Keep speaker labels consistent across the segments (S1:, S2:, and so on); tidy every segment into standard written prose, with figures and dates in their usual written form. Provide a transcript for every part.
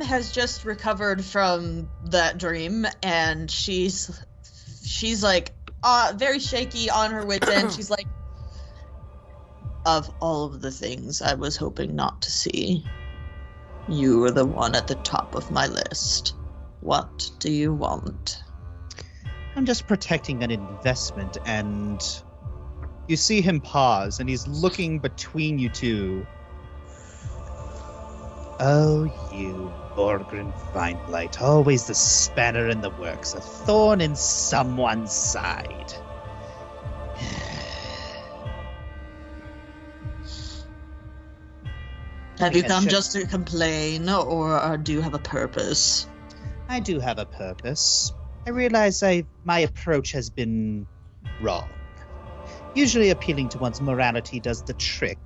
S1: has just recovered from that dream, and she's like very shaky on her wits end. She's like, of all of the things I was hoping not to see, you were the one at the top of my list. What do you want?
S2: I'm just protecting an investment, and you see him pause, and he's looking between you two. Oh, you, Borgren Feinblight, always the spanner in the works, a thorn in someone's side.
S1: Have you come just to complain, or do you have a purpose?
S2: I do have a purpose. I realize my approach has been wrong. Usually appealing to one's morality does the trick.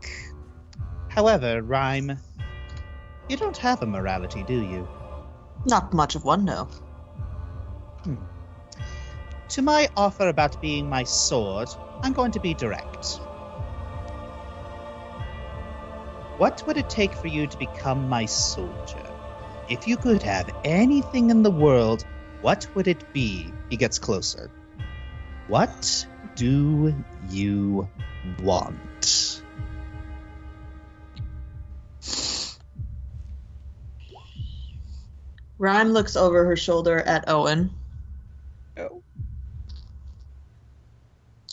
S2: However, Rime, you don't have a morality, do you?
S1: Not much of one, no.
S2: To my offer about being my sword, I'm going to be direct. What would it take for you to become my soldier? If you could have anything in the world, what would it be? He gets closer. What do you want?
S1: Rime looks over her shoulder at Owen.
S3: Oh.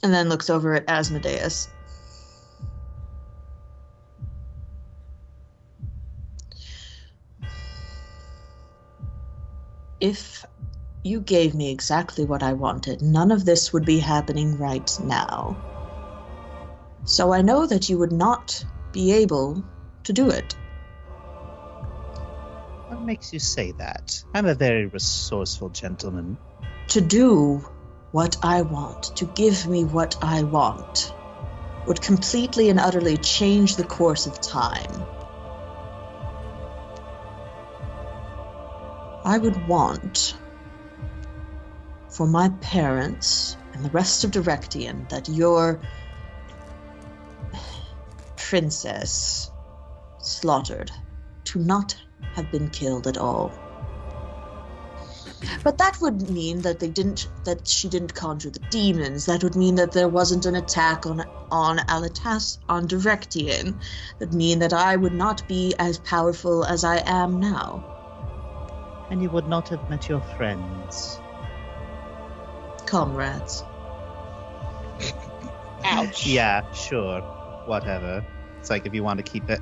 S1: And then looks over at Asmodeus. If you gave me exactly what I wanted, none of this would be happening right now. So I know that you would not be able to do it.
S2: What makes you say that? I'm a very resourceful gentleman.
S1: To do what I want, to give me what I want, would completely and utterly change the course of time. I would want for my parents and the rest of Directian that your princess slaughtered to not have been killed at all. But that would mean that she didn't conjure the demons. That would mean that there wasn't an attack on Directian. That would mean that I would not be as powerful as I am now.
S2: And you would not have met your friends.
S1: Comrades.
S3: Ouch.
S2: Yeah, sure. Whatever. It's like if you want to keep it.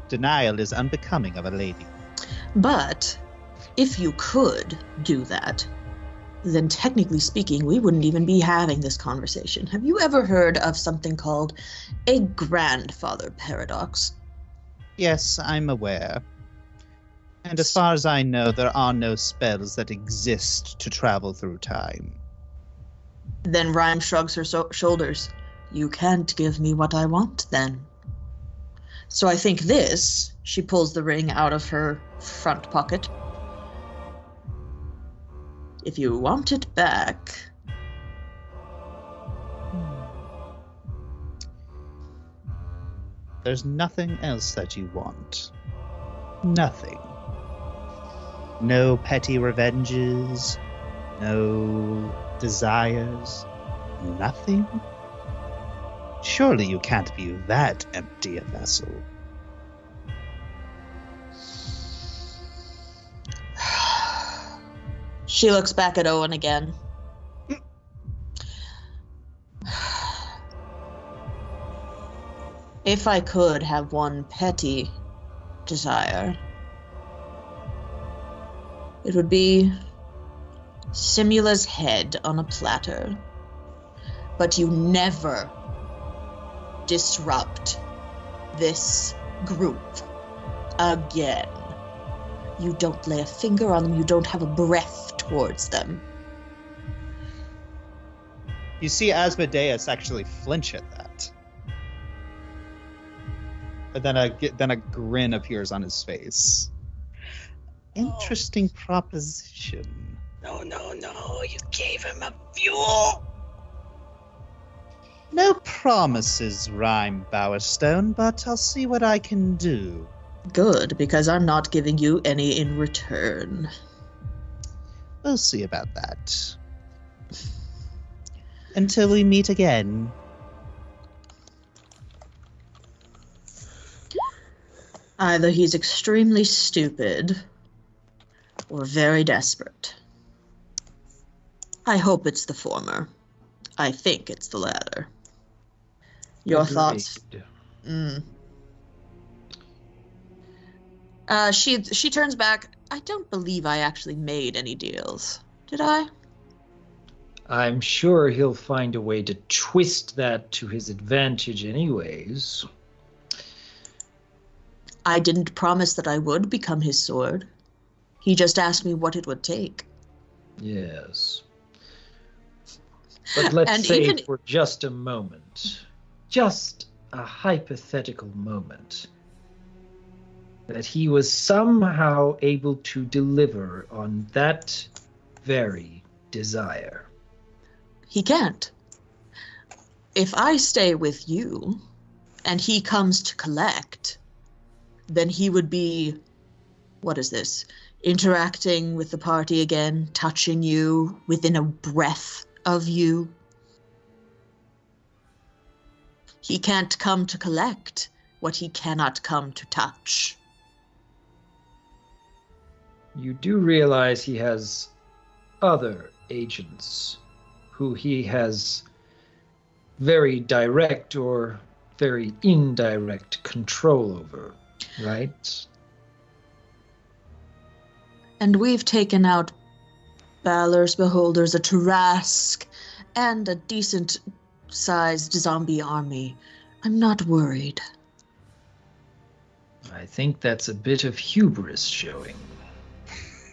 S2: Denial is unbecoming of a lady.
S1: But if you could do that, then technically speaking, we wouldn't even be having this conversation. Have you ever heard of something called a grandfather paradox?
S2: Yes, I'm aware. And as far as I know, there are no spells that exist to travel through time.
S1: Then Rime shrugs her shoulders. You can't give me what I want, then. So I think this, she pulls the ring out of her front pocket. If you want it back...
S2: There's nothing else that you want. Nothing. No petty revenges, no desires, nothing? Surely you can't be that empty a vessel.
S1: She looks back at Owen again. If I could have one petty desire, it would be Simula's head on a platter. But you never disrupt this group again. You don't lay a finger on them. You don't have a breath towards them.
S2: You see Asmodeus actually flinch at that. But then a grin appears on his face. Interesting proposition.
S3: No, you gave him a fuel.
S2: No promises, Rime Bowerstone, but I'll see what I can do.
S1: Good, because I'm not giving you any in return.
S2: We'll see about that. Until we meet again.
S1: Either he's extremely stupid or very desperate. I hope it's the former. I think it's the latter. Your thoughts? She turns back. I don't believe I actually made any deals. Did I?
S4: I'm sure he'll find a way to twist that to his advantage anyways.
S1: I didn't promise that I would become his sword. He just asked me what it would take.
S4: Yes. But let's say for just a moment, just a hypothetical moment, that he was somehow able to deliver on that very desire.
S1: He can't. If I stay with you, and he comes to collect, then he would be, what is this, interacting with the party again, touching you, within a breath of you. He can't come to collect what he cannot come to touch.
S4: You do realize he has other agents who he has very direct or very indirect control over, right?
S1: And we've taken out Balor's Beholders, a Tarask, and a decent-sized zombie army. I'm not worried.
S4: I think that's a bit of hubris showing.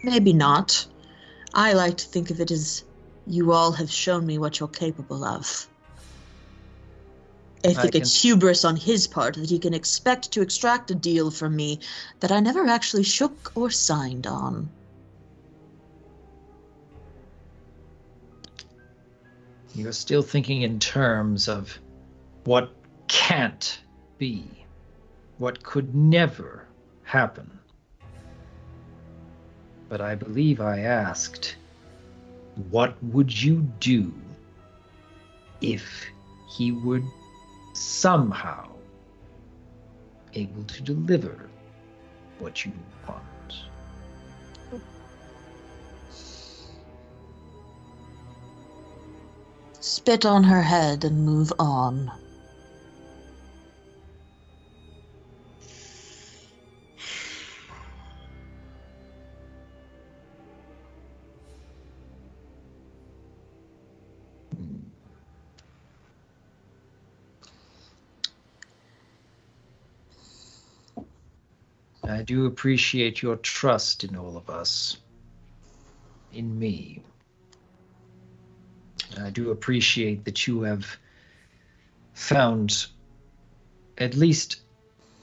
S1: Maybe not. I like to think of it as you all have shown me what you're capable of. I think it's hubris on his part that he can expect to extract a deal from me that I never actually shook or signed on.
S4: You're still thinking in terms of what can't be, what could never happen. But I believe I asked, what would you do if he were somehow able to deliver what you want?
S1: Spit on her head and move on.
S4: I do appreciate your trust in all of us, in me. I do appreciate that you have found at least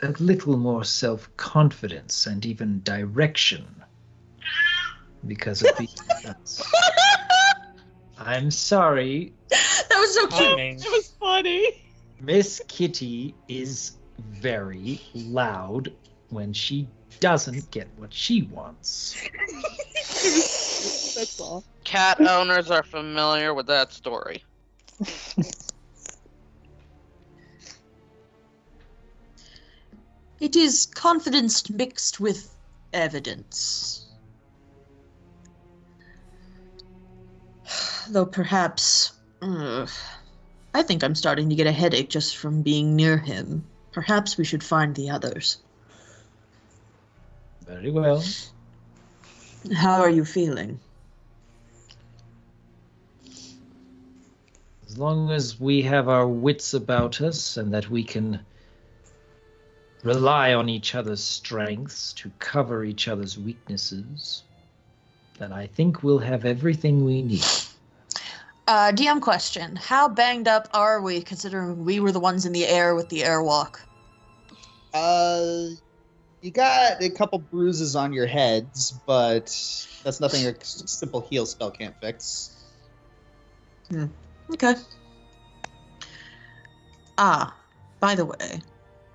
S4: a little more self-confidence and even direction because of these events. I'm sorry.
S1: That was so cute. It was funny.
S4: Miss Kitty is very loud when she doesn't get what she wants.
S5: That's all.
S6: Cat owners are familiar with that story.
S1: It is confidence mixed with evidence. Though perhaps... I think I'm starting to get a headache just from being near him. Perhaps we should find the others.
S4: Very well.
S1: How are you feeling?
S4: As long as we have our wits about us and that we can rely on each other's strengths to cover each other's weaknesses, then I think we'll have everything we need.
S1: DM question. How banged up are we, considering we were the ones in the air with the airwalk?
S5: You got a couple bruises on your heads, but that's nothing a simple heal spell can't fix.
S1: Okay. By the way,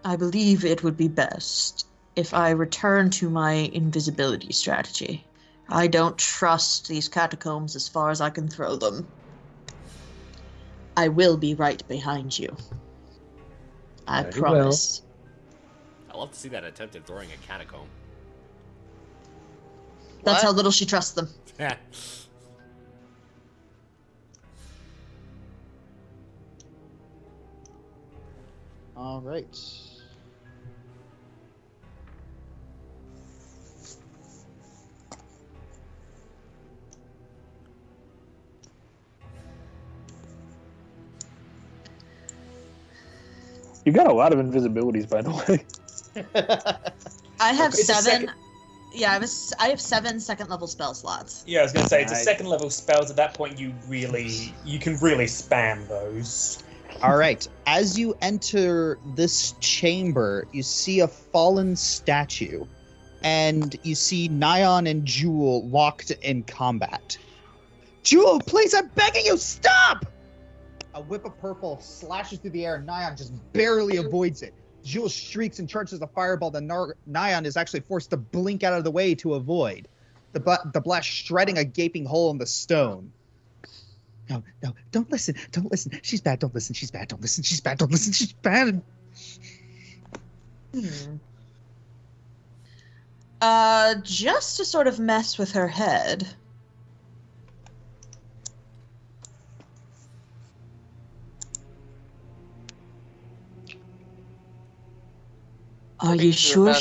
S1: I believe it would be best if I return to my invisibility strategy. I don't trust these catacombs as far as I can throw them. I will be right behind you. I
S4: Very
S1: promise.
S7: I love to see that attempt at throwing a catacomb.
S1: That's
S6: What?
S1: how little she trusts them.
S5: All right.
S8: You got a lot of invisibilities, by the way.
S1: I have
S9: It's a
S1: 7.
S9: second-
S1: Yeah, I have 7 second level spell slots.
S9: Yeah, I was gonna say it's a
S5: Nice.
S9: second level spells. At that point, you can really spam those.
S5: All right. As you enter this chamber, you see a fallen statue, and you see Nyon and Jewel locked in combat. Jewel, please, I'm begging you, stop! A whip of purple slashes through the air, and Nyon just barely avoids it. Jewel shrieks and charges a fireball that Nyon is actually forced to blink out of the way to avoid. The blast shredding a gaping hole in the stone. No, don't listen. She's bad, don't listen. She's bad, don't listen. She's bad, don't listen. She's bad.
S1: Just to sort of mess with her head. Are you sure?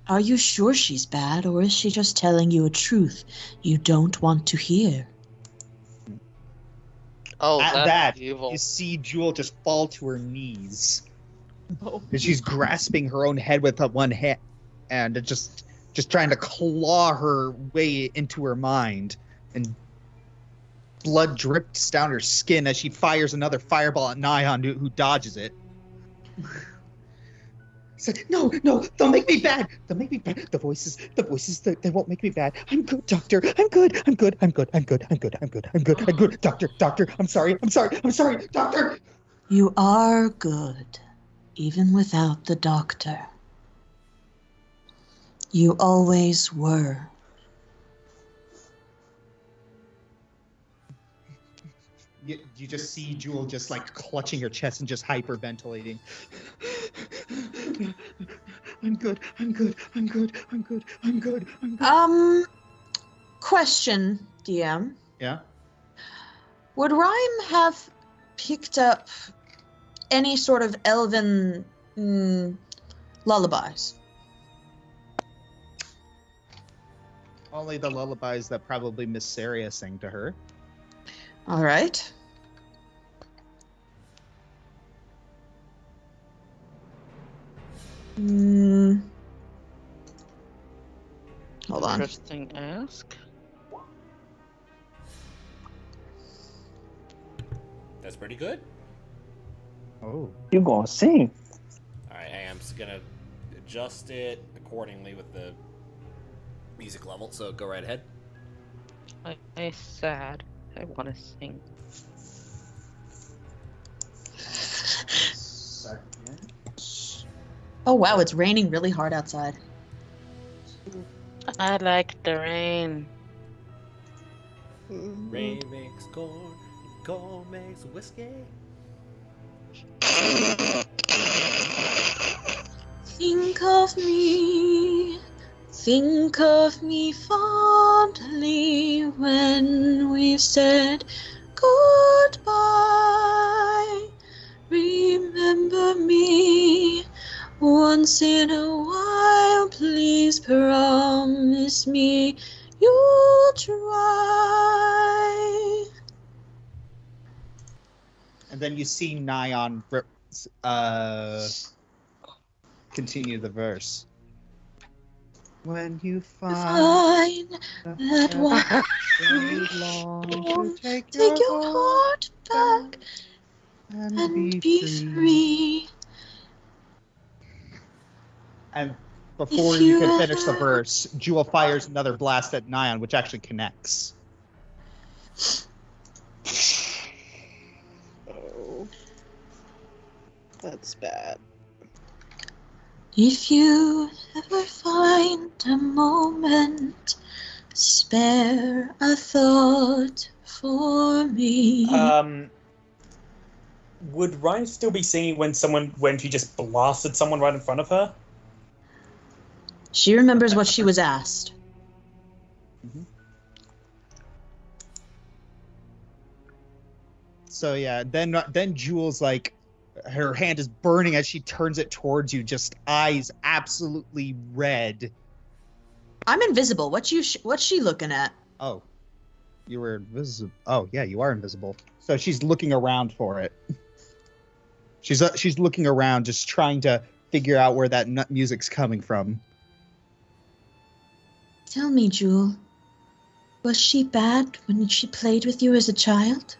S1: Are you sure she's bad, or is she just telling you a truth you don't want to hear?
S6: Oh,
S5: At
S6: that's
S5: that,
S6: evil.
S5: you see Jewel just fall to her knees. And she's grasping her own head with one hand and just trying to claw her way into her mind. And blood drips down her skin as she fires another fireball at Nyon, who dodges it. It's like, no, they'll make me bad. They'll make me bad. The voices, they won't make me bad. I'm good, doctor. I'm good. Doctor, I'm sorry, doctor.
S1: You are good, even without the doctor. You always were.
S5: You just see Jewel just like clutching her chest and just hyperventilating. I'm good.
S1: Question, DM.
S5: Yeah.
S1: Would Rime have picked up any sort of elven lullabies?
S5: Only the lullabies that probably Miss Saria sang to her.
S1: All right. Hold on.
S6: Interesting ask.
S7: That's pretty good.
S5: Oh.
S8: You gonna sing?
S7: Alright, I'm just gonna adjust it accordingly with the music level, so go right ahead.
S6: I'm sad. I want to sing.
S1: Oh wow, it's raining really hard outside.
S6: I like the rain.
S7: Rain makes corn, corn makes whiskey.
S1: Think of me fondly when we've said goodbye. Remember me once in a while, please promise me you'll try.
S5: And then you see Nyon continue the verse. When you find
S1: that one
S5: you long to
S1: take your heart back and be free.
S5: And before
S1: If
S5: you
S1: you
S5: can finish the
S1: ever-
S5: verse, Jewel fires another blast at Nyon, which actually connects.
S10: Oh. That's bad.
S1: If you ever find a moment, spare a thought for me.
S9: Would Rime still be singing when she just blasted someone right in front of her?
S1: She remembers what she was asked.
S5: Mm-hmm. So yeah, then Jewel's like, her hand is burning as she turns it towards you, just eyes absolutely red.
S1: I'm invisible. What's she looking at?
S5: Oh, you were invisible. Oh yeah, you are invisible. So she's looking around for it. She's looking around, just trying to figure out where that nut music's coming from.
S1: Tell me, Jewel, was she bad when she played with you as a child?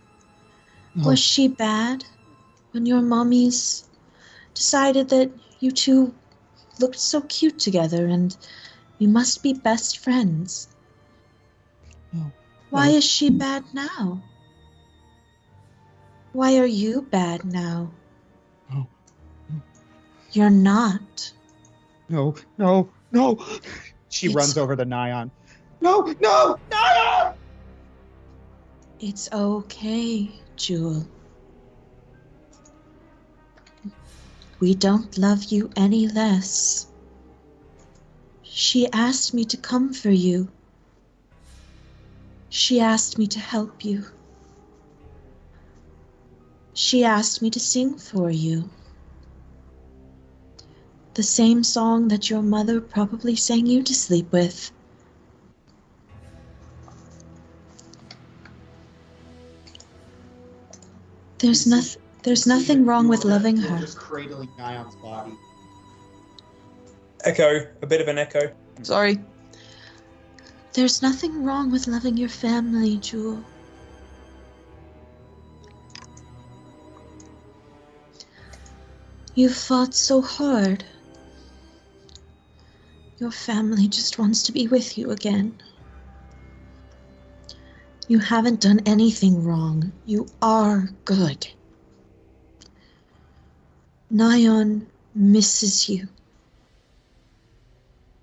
S5: No.
S1: Was she bad when your mommies decided that you two looked so cute together and you must be best friends?
S5: No.
S1: Why is she bad now? Why are you bad now?
S5: No.
S1: You're not.
S5: No. She
S1: It's-
S5: runs over to Nyon. No, Nyon!
S1: It's okay, Jewel. We don't love you any less. She asked me to come for you. She asked me to help you. She asked me to sing for you. The same song that your mother probably sang you to sleep with. There's nothing wrong with loving her.
S5: Just cradling Nyon's body.
S9: Echo. A bit of an echo.
S1: Sorry. There's nothing wrong with loving your family, Jewel. You've fought so hard. Your family just wants to be with you again. You haven't done anything wrong. You are good. Nyon misses you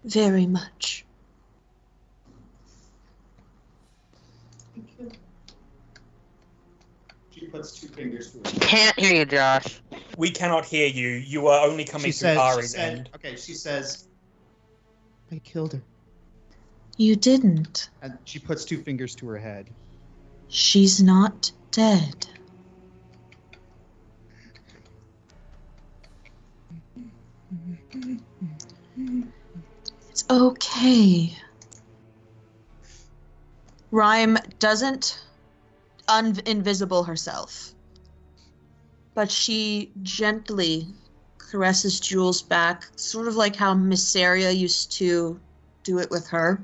S1: very much.
S5: She puts two fingers to her.
S6: Can't hear you, Josh.
S9: We cannot hear you. You are only coming through Ari's end.
S5: Okay, she says, I killed her.
S1: You didn't.
S5: And she puts two fingers to her head.
S1: She's not dead. It's okay. Rime doesn't invisible herself, but she gently caresses Jewel's back, sort of like how Miss Saria used to do it with her.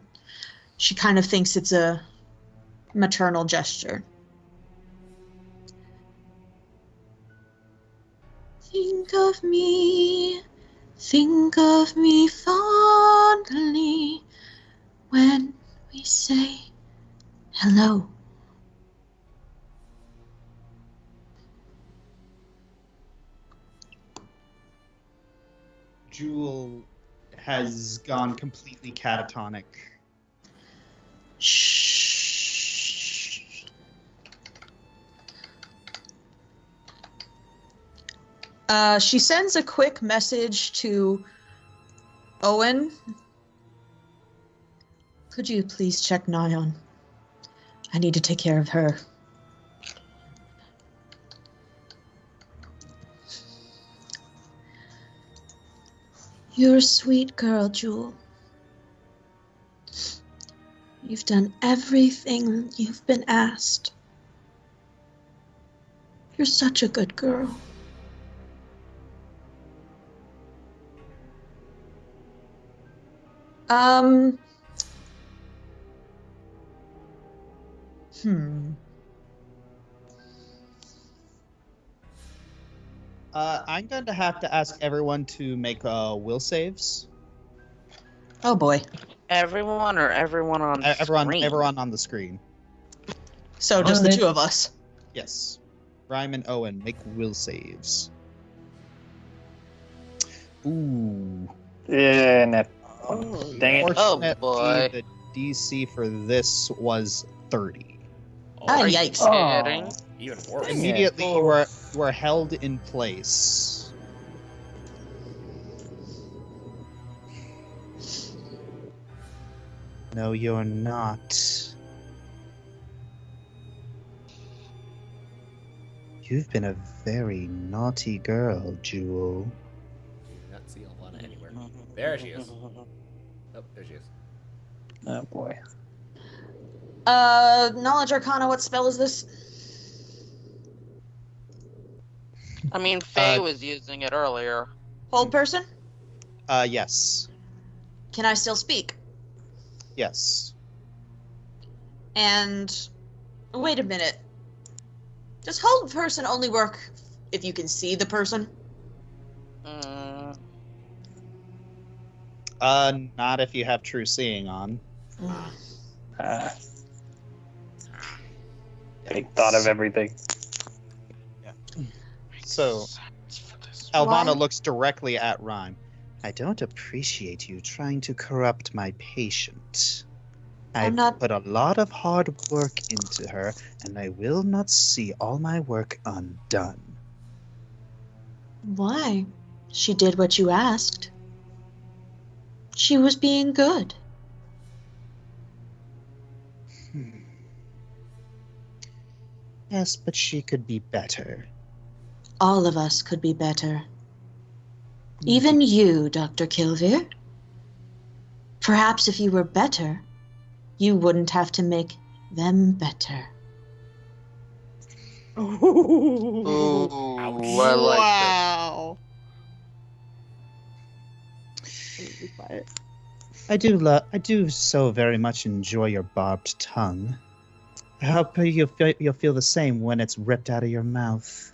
S1: She kind of thinks it's a maternal gesture. Think of me fondly when we say hello.
S5: Jewel has gone completely catatonic.
S1: Shh. She sends a quick message to Owen. Could you please check Nyon? I need to take care of her. You're a sweet girl, Jewel. You've done everything you've been asked. You're such a good girl.
S5: I'm going to have to ask everyone to make will saves.
S1: Oh boy.
S6: Everyone or everyone on screen?
S5: Everyone on the screen.
S1: So just the two of us.
S5: Yes. Rime and Owen make will saves. Ooh.
S8: Dang it.
S5: Fortunately,
S6: boy.
S5: the DC for this was 30.
S1: Ah,
S7: Oh,
S1: yikes.
S6: Kidding?
S7: even worse.
S8: Dang it.
S5: Immediately, you are held in place. No, you're not. You've been a very naughty girl, Jewel.
S7: Do not see Alana anywhere. There she is. Oh, there she is.
S8: Oh boy.
S1: Knowledge Arcana, what spell is this?
S6: I mean, Faye was using it earlier.
S1: Hold person?
S5: Yes.
S1: Can I still speak?
S5: Yes.
S1: And wait a minute. Does hold person only work if you can see the person?
S5: Not if you have true seeing on.
S8: Big thought of everything.
S5: So, Elvana looks directly at Rime. I don't appreciate you trying to corrupt my patient. I've put a lot of hard work into her, and I will not see all my work undone.
S1: Why? She did what you asked. She was being good.
S5: Yes, but she could be better.
S1: All of us could be better. Even you, Dr. Kilvir. Perhaps if you were better, you wouldn't have to make them better.
S6: Ooh, I like
S5: I do so very much enjoy your barbed tongue. I hope you'll feel the same when it's ripped out of your mouth.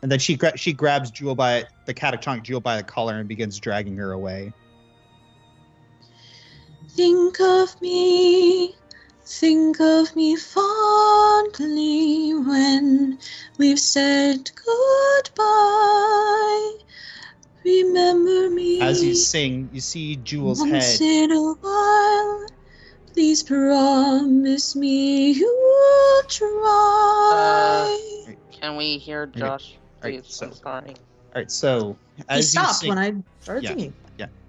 S5: And then she grabs Jewel by the catatonic Jewel by the collar and begins dragging her away.
S1: Think of me fondly when we've said goodbye. Remember me.
S5: As you sing, you see Jewel's
S1: once
S5: head.
S1: in a while. Please promise me you'll try.
S6: Can we hear Josh, please?
S5: Alright, so-
S6: I'm sorry.
S5: All right, so
S1: He
S5: as you
S1: stopped
S5: sing,
S1: when I started singing.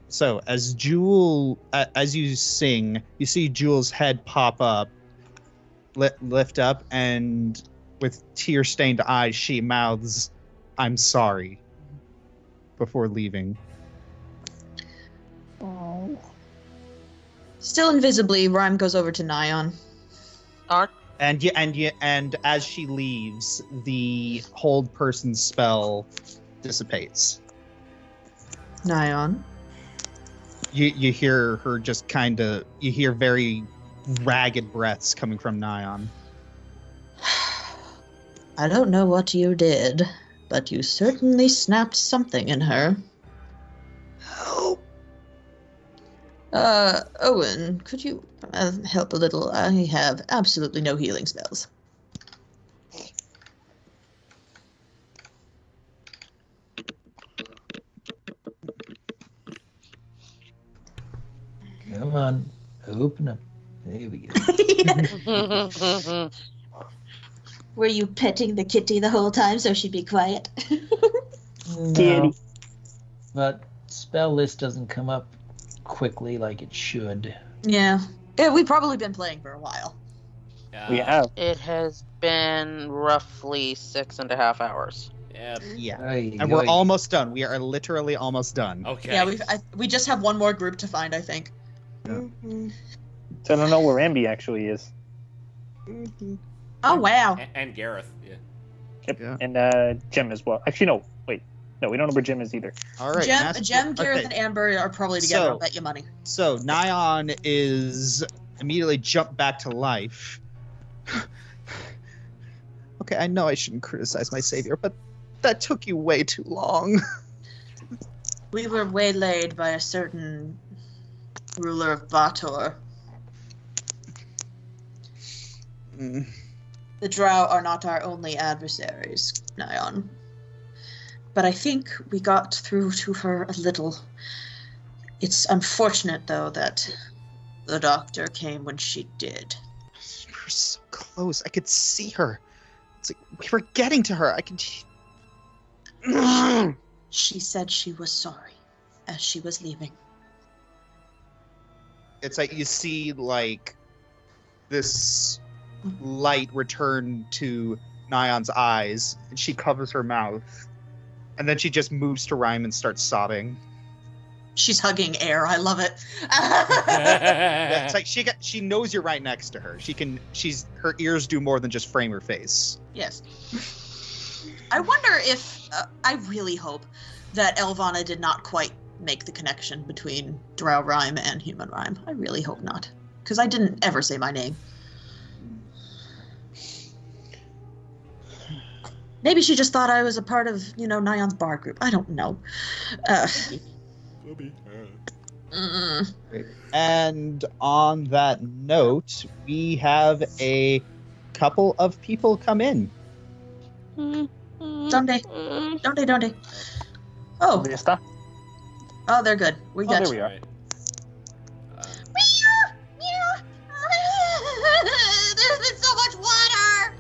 S5: so as Jewel, as you sing, you see Jewel's head pop up, lift up, and with tear-stained eyes, she mouths, "I'm sorry," before leaving.
S1: Still invisibly, Rime goes over to Nyon.
S5: And as she leaves, the hold person spell dissipates.
S1: Nyon.
S5: You hear her just kind of, you hear very ragged breaths coming from Nyon.
S1: I don't know what you did, but you certainly snapped something in her.
S5: Help!
S1: Owen, could you help a little? I have absolutely no healing spells.
S4: Come on, open up. There we go.
S1: Were you petting the kitty the whole time so she'd be quiet?
S4: No, but spell list doesn't come up quickly like it should.
S1: Yeah, we've probably been playing for a while.
S8: We have.
S6: It has been roughly 6.5 hours.
S7: Yeah.
S5: And we're almost done. We are literally almost done.
S7: Okay.
S1: Yeah, we just have one more group to find, I think.
S8: So I don't know where Ambi actually is.
S1: Oh, wow.
S7: And Gareth. Yeah.
S8: Yep.
S5: Yeah.
S8: And Jem as well. Actually, no. Wait. No, we don't know where Jem is either.
S5: All right.
S1: Jem, Gareth,
S5: okay.
S1: and Amber are probably together.
S5: So-
S1: I'll bet you money.
S5: So Nyon is immediately jumped back to life. Okay, I know I shouldn't criticize my savior, but that took you way too long.
S1: We were waylaid by a certain ruler of Bator. The Drow are not our only adversaries, Nyon. but I think we got through to her a little. It's unfortunate, though, that the doctor came when she did.
S5: We were so close. I could see her. It's like we were getting to her. I could.
S1: She said she was sorry as she was leaving.
S5: It's like you see, like, this light return to Nyon's eyes, and she covers her mouth. And then she just moves to Rime and starts sobbing.
S1: She's hugging air. I love it.
S5: Yeah, it's like she knows you're right next to her. Her ears do more than just frame her face.
S1: Yes. I wonder if I really hope that Elvana did not quite make the connection between Drow Rime and human Rime. I really hope not, because I didn't ever say my name. Maybe she just thought I was a part of, Nyon's bar group. I don't know.
S5: And on that note, we have a couple of people come in.
S1: Donde. Oh.
S8: Lista?
S1: Oh, they're good. We got
S8: there we are.
S1: There's been so much water.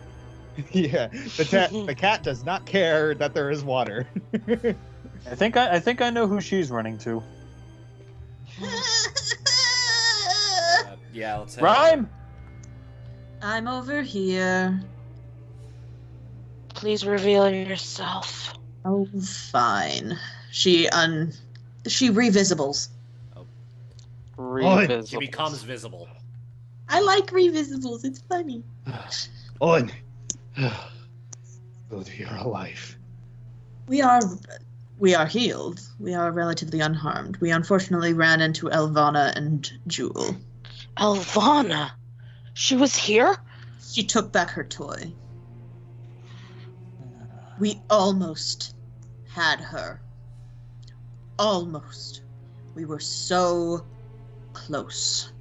S5: Yeah, the cat does not care that there is water.
S8: I think I know who she's running to.
S7: Yeah, let's have
S8: Rime!
S1: I'm over here.
S6: Please reveal yourself.
S1: Oh, fine. She revisibles.
S7: She becomes visible.
S1: I like revisibles. It's funny.
S5: On. Good, you're alive.
S1: We are healed. We are relatively unharmed. We unfortunately ran into Elvana and Jewel.
S6: Elvana? She was here?
S1: She took back her toy. We almost had her. Almost. We were so close.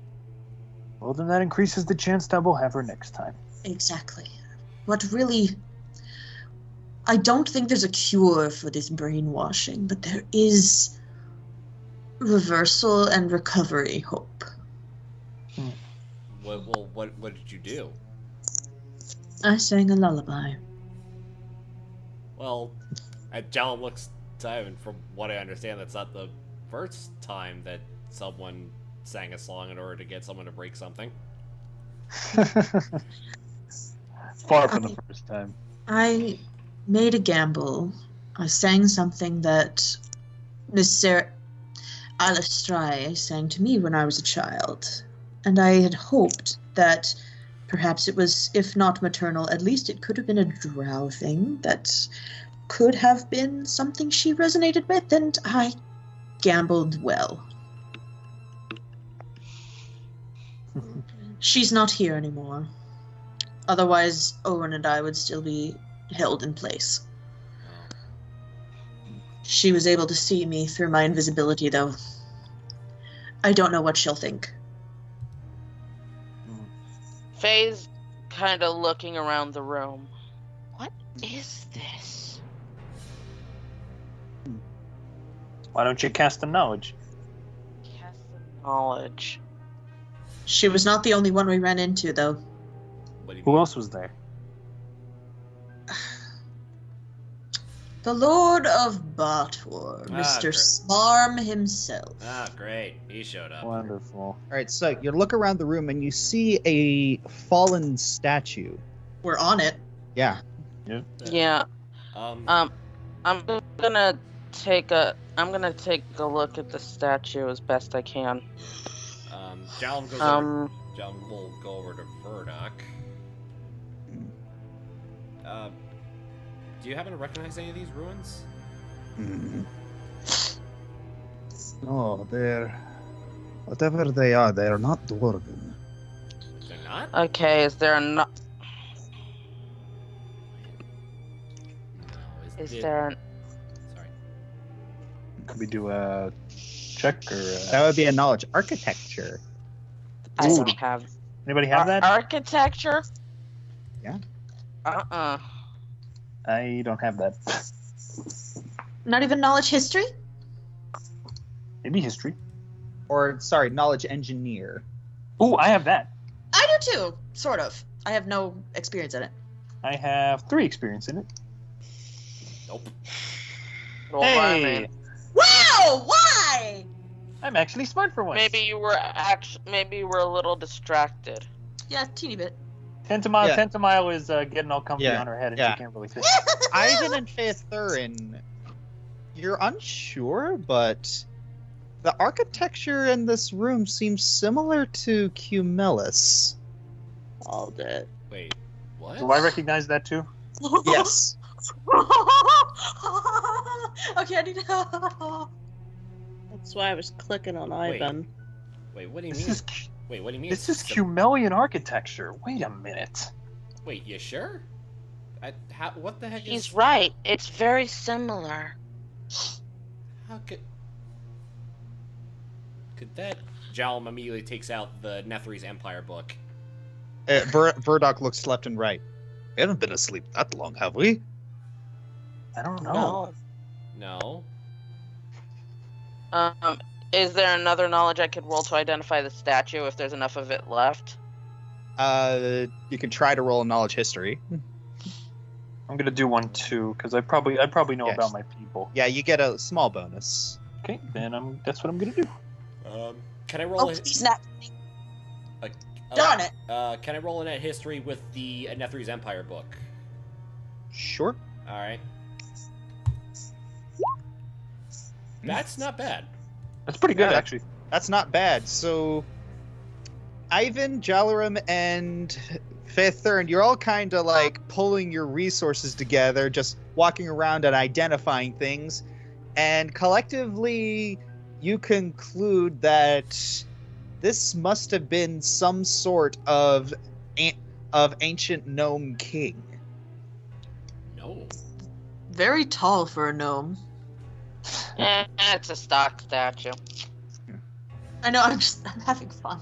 S8: Well, then that increases the chance that we'll have her next time.
S1: Exactly. What really... I don't think there's a cure for this brainwashing, but there is reversal and recovery hope.
S7: What did you do?
S1: I sang a lullaby.
S7: Well, John looks time, and from what I understand, that's not the first time that someone sang a song in order to get someone to break something.
S8: Far from the first time.
S1: I made a gamble. I sang something that Miss Sarah Alestrai sang to me when I was a child. And I had hoped that perhaps it was, if not maternal, at least it could have been a drow thing that could have been something she resonated with, and I gambled well. She's not here anymore. Otherwise, Owen and I would still be held in place. She was able to see me through my invisibility, though. I don't know what she'll think.
S6: Faye's kind of looking around the room. What is this?
S8: Why don't you cast the knowledge?
S6: Cast the knowledge.
S1: She was not the only one we ran into, though.
S7: What do you
S8: Who
S7: mean?
S8: else was there?
S1: The Lord of Bator, Mr.
S7: great.
S1: Smarm himself.
S7: Ah, great. He showed up.
S8: Wonderful.
S5: All right, so you look around the room and you see a fallen statue.
S1: We're on it.
S5: Yeah.
S6: Yeah.
S7: Um,
S6: I'm gonna take a look at the statue as best I can.
S7: Jalum goes
S6: Um.
S7: Jalum will go over to Vernock. Do you happen to recognize any of these ruins?
S2: No, they're... Whatever they are not dwarven.
S7: They're not?
S6: Okay, is there a
S7: No.
S6: is there an
S7: Sorry.
S8: Could we do a check or
S5: That would be a knowledge architecture.
S6: I
S8: Ooh.
S6: don't have
S8: anybody have that?
S6: architecture?
S5: Yeah.
S6: Uh-uh.
S8: I don't have that.
S1: Not even knowledge history?
S8: Maybe history.
S5: Or, sorry, knowledge engineer.
S8: Ooh, I have that.
S1: I do too, sort of. I have no experience in it.
S8: I have 3 experience in it.
S7: Nope.
S6: Roll
S8: Hey!
S6: Rime.
S1: Wow! Why?
S8: I'm actually smart for once.
S6: Maybe you were a little distracted.
S1: Yeah, teeny bit.
S8: Tentamile,
S5: Yeah.
S8: Tentamile is getting all comfy
S5: Yeah,
S8: on her head and
S5: yeah.
S8: she can't really fit.
S5: Ivan and Faethurin, you're unsure, but the architecture in this room seems similar to Cumulus.
S10: All dead.
S7: Wait, what?
S8: Do I recognize that too?
S5: Yes.
S1: Okay, I need to.
S10: That's why I was clicking on
S7: Wait.
S10: Ivan.
S7: Wait, what do you
S8: This
S7: mean?
S8: is
S7: Wait, what do you mean?
S8: this
S7: it's
S8: is
S7: sim-
S8: Cumelian architecture. Wait a minute.
S7: Wait, you sure? What the heck
S6: He's
S7: is?
S6: right. It's very similar.
S7: How could that? Jalm immediately takes out the Nethry's Empire book.
S5: Verdok looks left and right. We haven't been asleep that long, have we?
S8: I don't know.
S6: No.
S7: No.
S6: Is there another knowledge I could roll to identify the statue if there's enough of it left?
S5: You can try to roll a knowledge history.
S8: I'm gonna do one too because I probably know
S5: Yes.
S8: about my people.
S5: Yeah, you get a small bonus.
S8: Okay, then that's what I'm gonna do.
S7: Can I roll?
S1: Oh, please not.
S7: a,
S1: Darn it.
S7: Can I roll a net history with the Nethry's Empire book?
S5: Sure.
S7: All right. That's not bad.
S8: That's pretty good
S5: Yeah.
S8: actually.
S5: That's not bad. So, Ivan, Jalaram, and Faethurin, you're all kind of like pulling your resources together, just walking around and identifying things, and collectively, you conclude that this must have been some sort of ancient gnome king.
S7: No.
S1: Very tall for a gnome.
S6: It's a stock statue.
S1: I know, I'm having fun.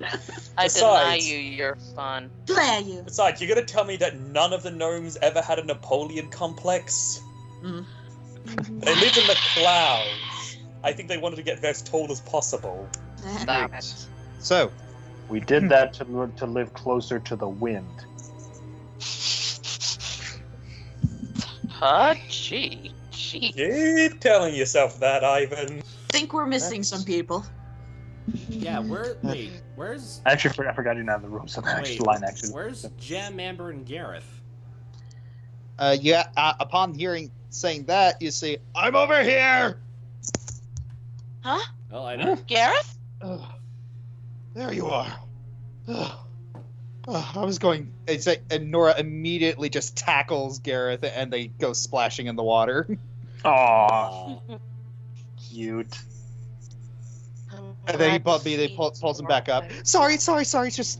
S6: I deny
S9: Besides-
S6: you your fun.
S1: Dare you?
S9: Besides, you're gonna tell me that none of the gnomes ever had a Napoleon complex?
S1: Mm.
S9: They lived in the clouds. I think they wanted to get as tall as possible.
S6: Stop it.
S5: So,
S8: We did that to live closer to the wind.
S6: Gee.
S9: Keep telling yourself that, Ivan.
S1: Think we're missing some people.
S7: Yeah. Where's?
S8: I forgot you didn't have the rules of
S7: Wait,
S8: line action.
S7: Where's Gem, Amber, and Gareth?
S5: upon saying that, you see, I'm over here.
S6: Huh?
S7: Oh, I know.
S6: Gareth?
S5: There you are. I was going. And Nora immediately just tackles Gareth, and they go splashing in the water.
S8: Aw, cute.
S5: And then he pulls him back up. Sorry. Just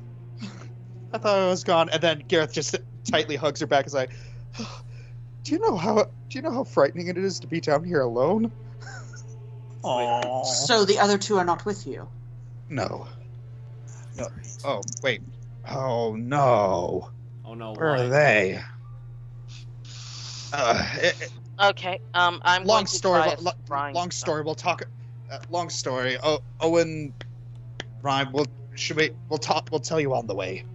S5: I thought I was gone. And then Gareth just tightly hugs her back. Is like, do you know how frightening it is to be down here alone?
S8: Aw.
S1: So the other two are not with you?
S5: No. Oh wait. Oh no.
S7: Oh no.
S5: Where
S7: why?
S5: are they?
S6: Okay, I'm
S5: Long
S6: going to
S5: story.
S6: try a scrying
S5: Long
S6: spell.
S5: story. We'll talk. Long story. Oh, Owen, Rime. We'll talk. We'll tell you on the way.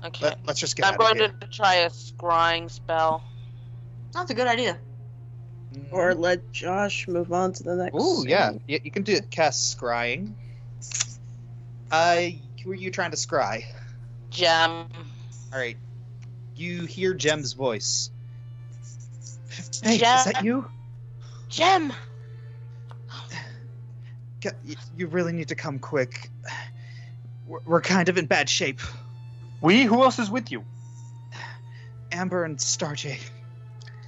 S6: Okay.
S5: Let's just get
S6: I'm
S5: out of
S6: going
S5: here.
S6: to try a scrying spell.
S1: That's a good idea.
S10: Or let Josh move on to the next.
S5: Ooh, yeah.
S10: scene.
S5: You can cast scrying. Who are you trying to scry?
S6: Gem.
S5: All right. You hear Jem's voice. Hey,
S6: Gem.
S5: is that you?
S6: Gem!
S5: You really need to come quick. We're kind of in bad shape.
S8: Who else is with you?
S5: Amber and Starjay.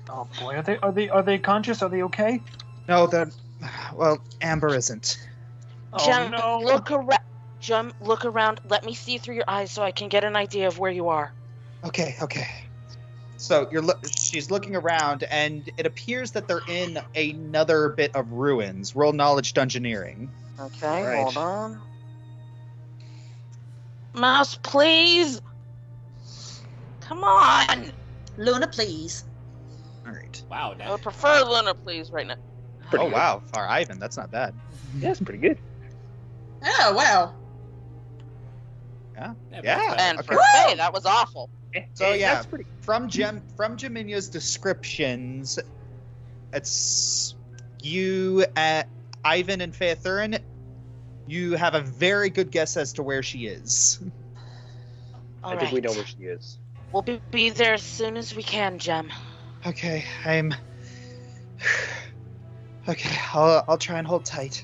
S8: Oh boy, are they conscious? Are they okay?
S5: No, well, Amber isn't.
S8: Oh
S6: Gem,
S8: no.
S6: look around. Let me see through your eyes so I can get an idea of where you are.
S5: Okay. So she's looking around, and it appears that they're in another bit of ruins. Roll knowledge dungeoneering.
S6: Okay,
S5: Right.
S6: hold on. Mouse, please! Come on!
S1: Luna, please.
S5: All right.
S7: Wow.
S6: I would prefer Luna, please, right now.
S5: Oh wow, for Ivan, that's not bad.
S8: Yeah, it's pretty good.
S1: Oh, wow.
S5: Yeah.
S7: but
S5: Yeah.
S7: that's better.
S6: And for
S5: Okay.
S6: Faye, that was awful.
S5: So yeah,
S8: That's pretty.
S5: from Jaminya's descriptions, it's you, Ivan and Faethurin. You have a very good guess as to where she is.
S8: I think we know where she is.
S6: We'll be there as soon as we can, Jem.
S5: Okay, Okay, I'll try and hold tight.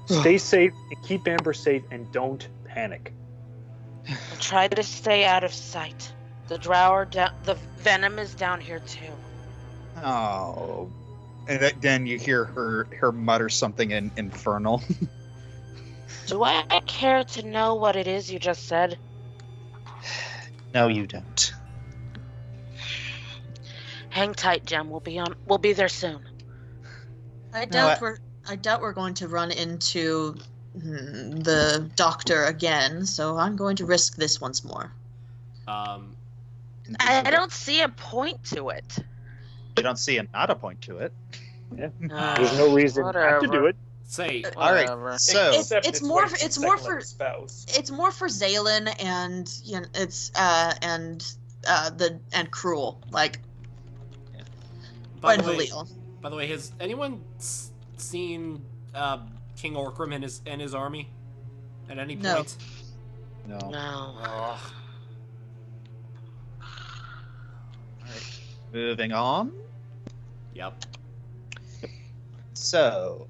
S8: Stay safe and keep Amber safe, and don't panic.
S6: And try to stay out of sight. The the venom is down here too.
S5: Oh, and then you hear her mutter something in Infernal.
S6: Do I care to know what it is you just said?
S5: No, you don't.
S6: Hang tight, Jem. We'll be there soon.
S1: I doubt we're going to run into the doctor again, so I'm going to risk this once more.
S6: I don't see a point to it.
S5: You don't see not a point to it.
S8: Yeah. There's no reason not to do it.
S7: Say,
S5: All right. So
S1: It's more for Zaylin and and Cruel, like
S7: by
S1: and
S7: the way,
S1: Valil.
S7: by the way, has anyone seen King Orkram and his army at any
S1: No.
S7: point?
S5: no.
S6: No.
S7: Ugh.
S5: Moving on.
S7: Yep.
S5: So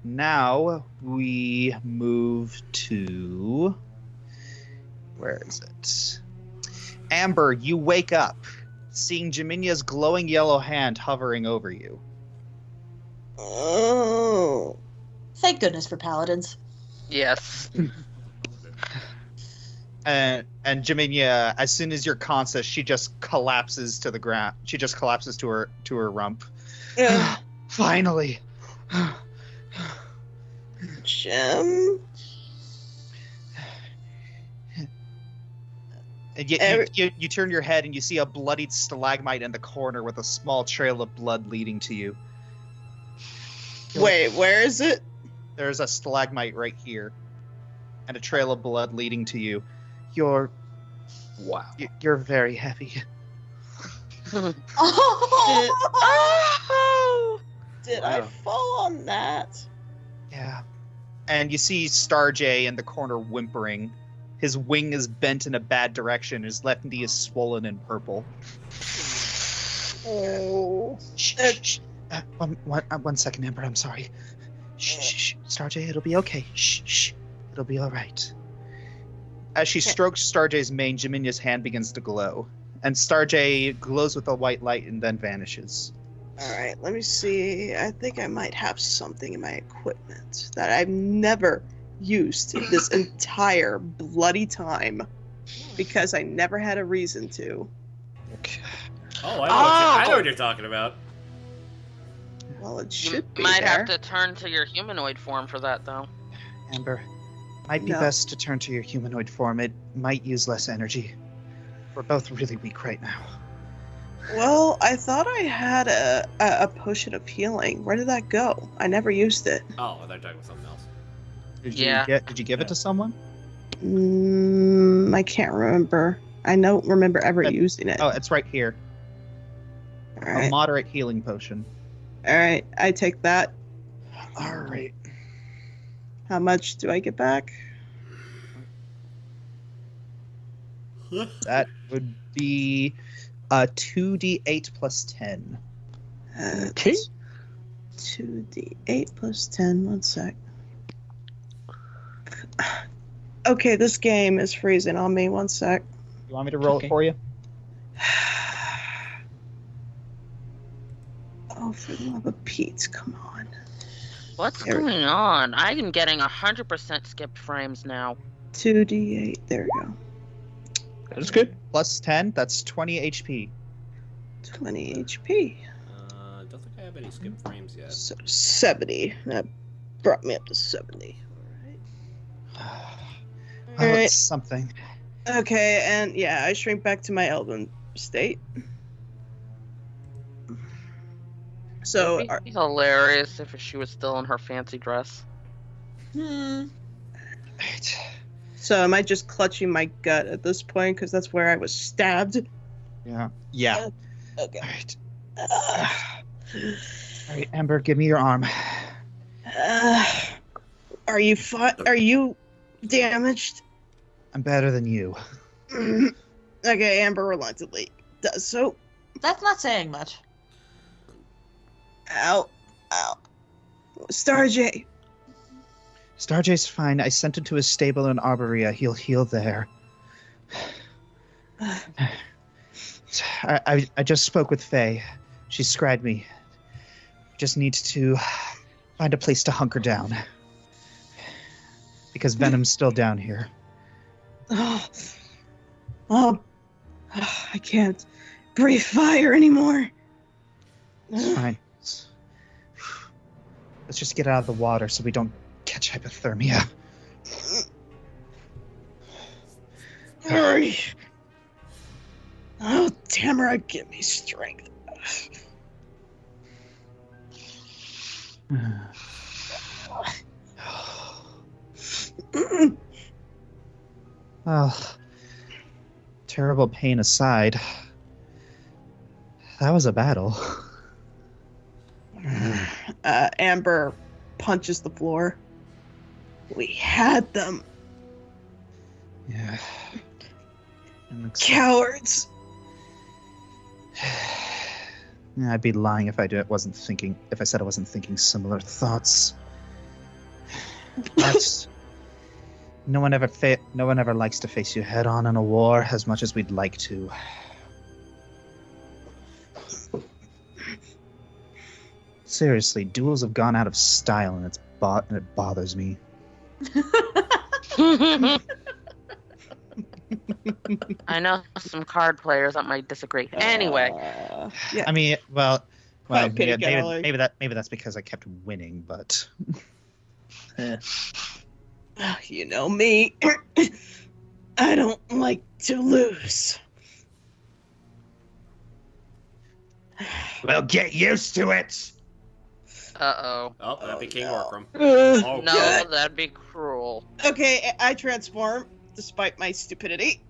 S5: now we move to, where is it? Amber, you wake up, seeing Jaminya's glowing yellow hand hovering over you.
S10: Oh.
S1: Thank goodness for paladins.
S6: Yes.
S5: And Jaminya, as soon as you're conscious, she just collapses to the ground. She just collapses to her rump. Finally.
S10: Jem?
S5: And you turn your head and you see a bloodied stalagmite in the corner with a small trail of blood leading to you.
S10: Wait, where is it?
S5: There's a stalagmite right here, and a trail of blood leading to you. You're very heavy.
S1: Oh!
S10: Did I fall on that?
S5: Yeah. And you see Starjay in the corner whimpering. His wing is bent in a bad direction. His left knee is swollen and purple.
S10: Oh.
S5: Shh. One second, Amber. I'm sorry. Shh. Starjay, it'll be okay. Shh. It'll be all right. As she strokes Starjay's mane, Jaminya's hand begins to glow. And Starjay glows with a white light and then vanishes.
S10: Alright, let me see. I think I might have something in my equipment that I've never used this entire bloody time because I never had a reason to.
S5: Okay.
S7: Oh, I know what you're talking about.
S10: Well, it
S6: You
S10: should be
S6: might
S10: there.
S6: have to turn to your humanoid form for that, though.
S5: Amber, might be
S10: No.
S5: best to turn to your humanoid form. It might use less energy. We're both really weak right now.
S10: Well, I thought I had a potion of healing. Where did that go? I never used it.
S7: Oh, they're talking about something else.
S5: Did you give it to someone?
S10: I can't remember. I don't remember ever using it.
S5: Oh, it's right here. A
S10: Alright.
S5: moderate healing potion.
S10: Alright, I take that.
S5: Alright.
S10: How much do I get back?
S5: That would be 2d8 plus 10.
S8: Okay.
S10: 2d8 plus 10. 1 sec. Okay, this game is freezing on me. 1 sec.
S5: You want me to roll it for you?
S10: Oh, for the love of Pete, come on.
S6: What's
S10: There we
S6: going on? I am getting 100% skipped frames now.
S10: 2d8. There we go.
S8: That's good.
S5: Plus 10, that's 20 HP.
S10: 20 HP.
S7: Don't think I have any skip frames yet.
S10: So 70. That brought me up to 70.
S5: Well,
S10: Alright.
S5: it's something.
S10: Okay, and yeah, I shrink back to my elven state. So,
S6: It'd be hilarious if she was still in her fancy dress.
S1: Hmm.
S10: so am I just clutching my gut at this point because that's where I was stabbed?
S5: Yeah.
S10: Okay.
S5: All right. All right, Amber, give me your arm.
S10: Are you fine? Are you damaged?
S5: I'm better than you.
S10: Okay, Amber reluctantly does so.
S1: That's not saying much.
S10: Ow. Starjay.
S5: Starjay's fine. I sent him to his stable in Arborea. He'll heal there. I just spoke with Faye. She scried me. Just need to find a place to hunker down. Because Venom's still down here.
S10: I can't breathe fire anymore.
S5: It's fine. Let's just get out of the water so we don't catch hypothermia.
S10: Hurry. Oh, Tamara, give me strength.
S5: Well, terrible pain aside, that was a battle.
S10: Amber punches the floor. We had them.
S5: Yeah.
S10: Cowards.
S5: Yeah, I'd be lying if I said I wasn't thinking similar thoughts. But no one ever likes to face you head on in a war as much as we'd like to. Seriously, duels have gone out of style, and it bothers me.
S6: I know some card players that might disagree. Anyway,
S10: yeah.
S5: I mean, well,
S10: pity
S5: yeah,
S10: gallery.
S5: maybe that's because I kept winning, but
S10: You know me. I don't like to lose.
S5: well, get used to it.
S6: uh-oh.
S7: Oh, that'd be King
S10: no.
S7: Orkram.
S6: No,
S10: God.
S6: that'd be cruel.
S10: Okay, I transform despite my stupidity.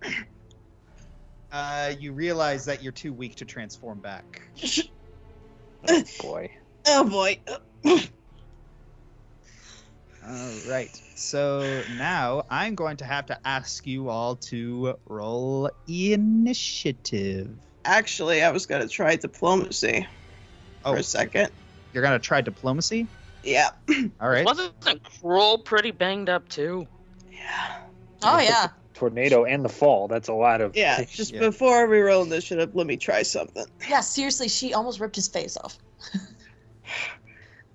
S5: You realize that you're too weak to transform back.
S8: Oh boy.
S10: Oh boy.
S5: All right. So now I'm going to have to ask you all to roll initiative.
S10: Actually, I was gonna try diplomacy for a second.
S5: You're going to try diplomacy?
S10: Yeah.
S5: All right.
S6: Wasn't Cruel pretty banged up too?
S10: Yeah.
S1: Oh yeah.
S8: Tornado and the fall. That's a lot of.
S10: Yeah. Just before we roll initiative, let me try something.
S1: Yeah, seriously, she almost ripped his face off.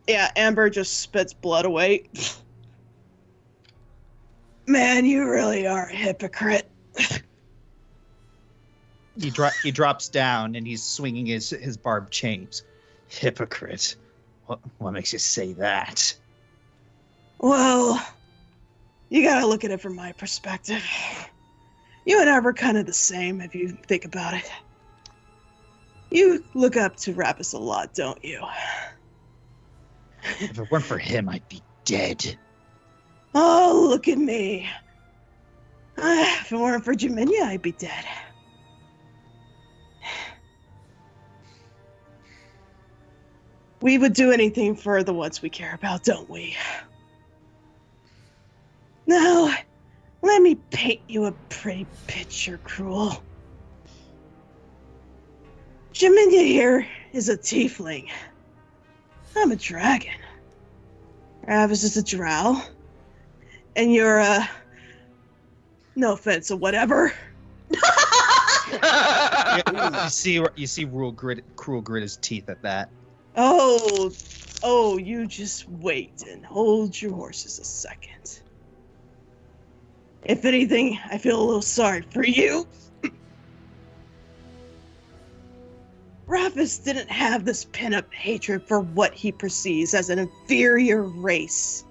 S10: Yeah, Amber just spits blood away. Man, you really are a hypocrite.
S5: He drops down and he's swinging his barbed chains. Hypocrite. What makes you say that?
S10: Well, you gotta look at it from my perspective. You and I were kind of the same if you think about it. You look up to Rappus a lot, don't you?
S5: If it weren't for him, I'd be dead.
S10: Oh, look at me. If it weren't for Jaminia, I'd be dead. We would do anything for the ones we care about, don't we? Now, let me paint you a pretty picture, Cruel. Jaminia here is a tiefling. I'm a dragon. Travis is a drow. And you're no offense or whatever.
S5: You see Cruel grit his teeth at that.
S10: Oh, you just wait and hold your horses a second. If anything, I feel a little sorry for you. Rappus didn't have this pent-up hatred for what he perceives as an inferior race.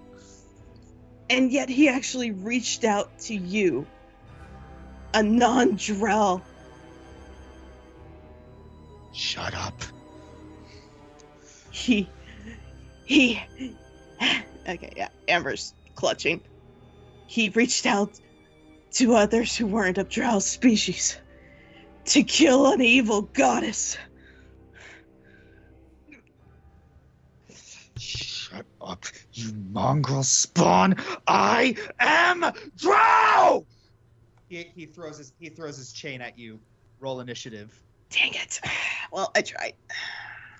S10: And yet he actually reached out to you. a non-Drell.
S5: Shut up.
S10: He. Okay, yeah, Amber's clutching. He reached out to others who weren't of Drell's species to kill an evil goddess.
S5: Shut up, you mongrel spawn! I am Drow! He throws his chain at you. Roll initiative.
S10: Dang it. Well, I tried.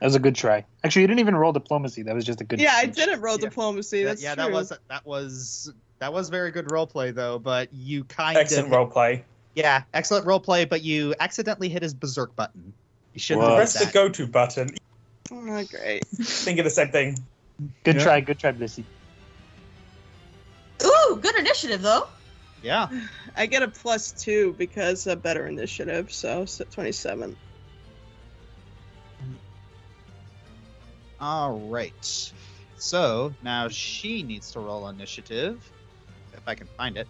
S8: That was a good try. Actually, you didn't even roll diplomacy. That was just a good.
S10: Yeah, I didn't roll diplomacy. That's
S5: yeah,
S10: true.
S5: that was very good roleplay though. But you kind of
S9: Excellent roleplay.
S5: Yeah, excellent roleplay. But you accidentally hit his berserk button. You shouldn't have
S9: Press
S5: done
S9: the
S5: that.
S9: go-to button.
S10: Oh, great.
S9: Think of the same thing.
S8: Good try, Blissey.
S1: Ooh, good initiative though.
S5: Yeah.
S10: I get a +2 because of better initiative, so 27.
S5: All right. So now she needs to roll initiative, if I can find it.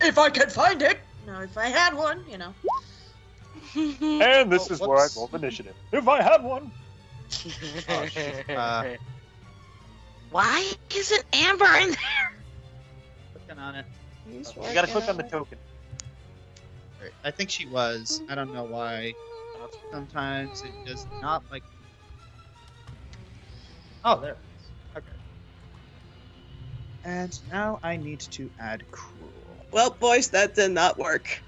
S1: If I could find it. No, if I had one, you know.
S8: And this is where I
S5: whoops.
S8: roll initiative. If I had one.
S5: Oh, shit.
S6: Why isn't Amber in there?
S5: Clicking on it.
S10: He's
S8: You gotta click on the
S10: working
S8: token.
S5: Right. I think she was. I don't know why. Sometimes it does not like. Oh, there it is. Okay. And now I need to add cruel.
S10: Well, boys, that did not work.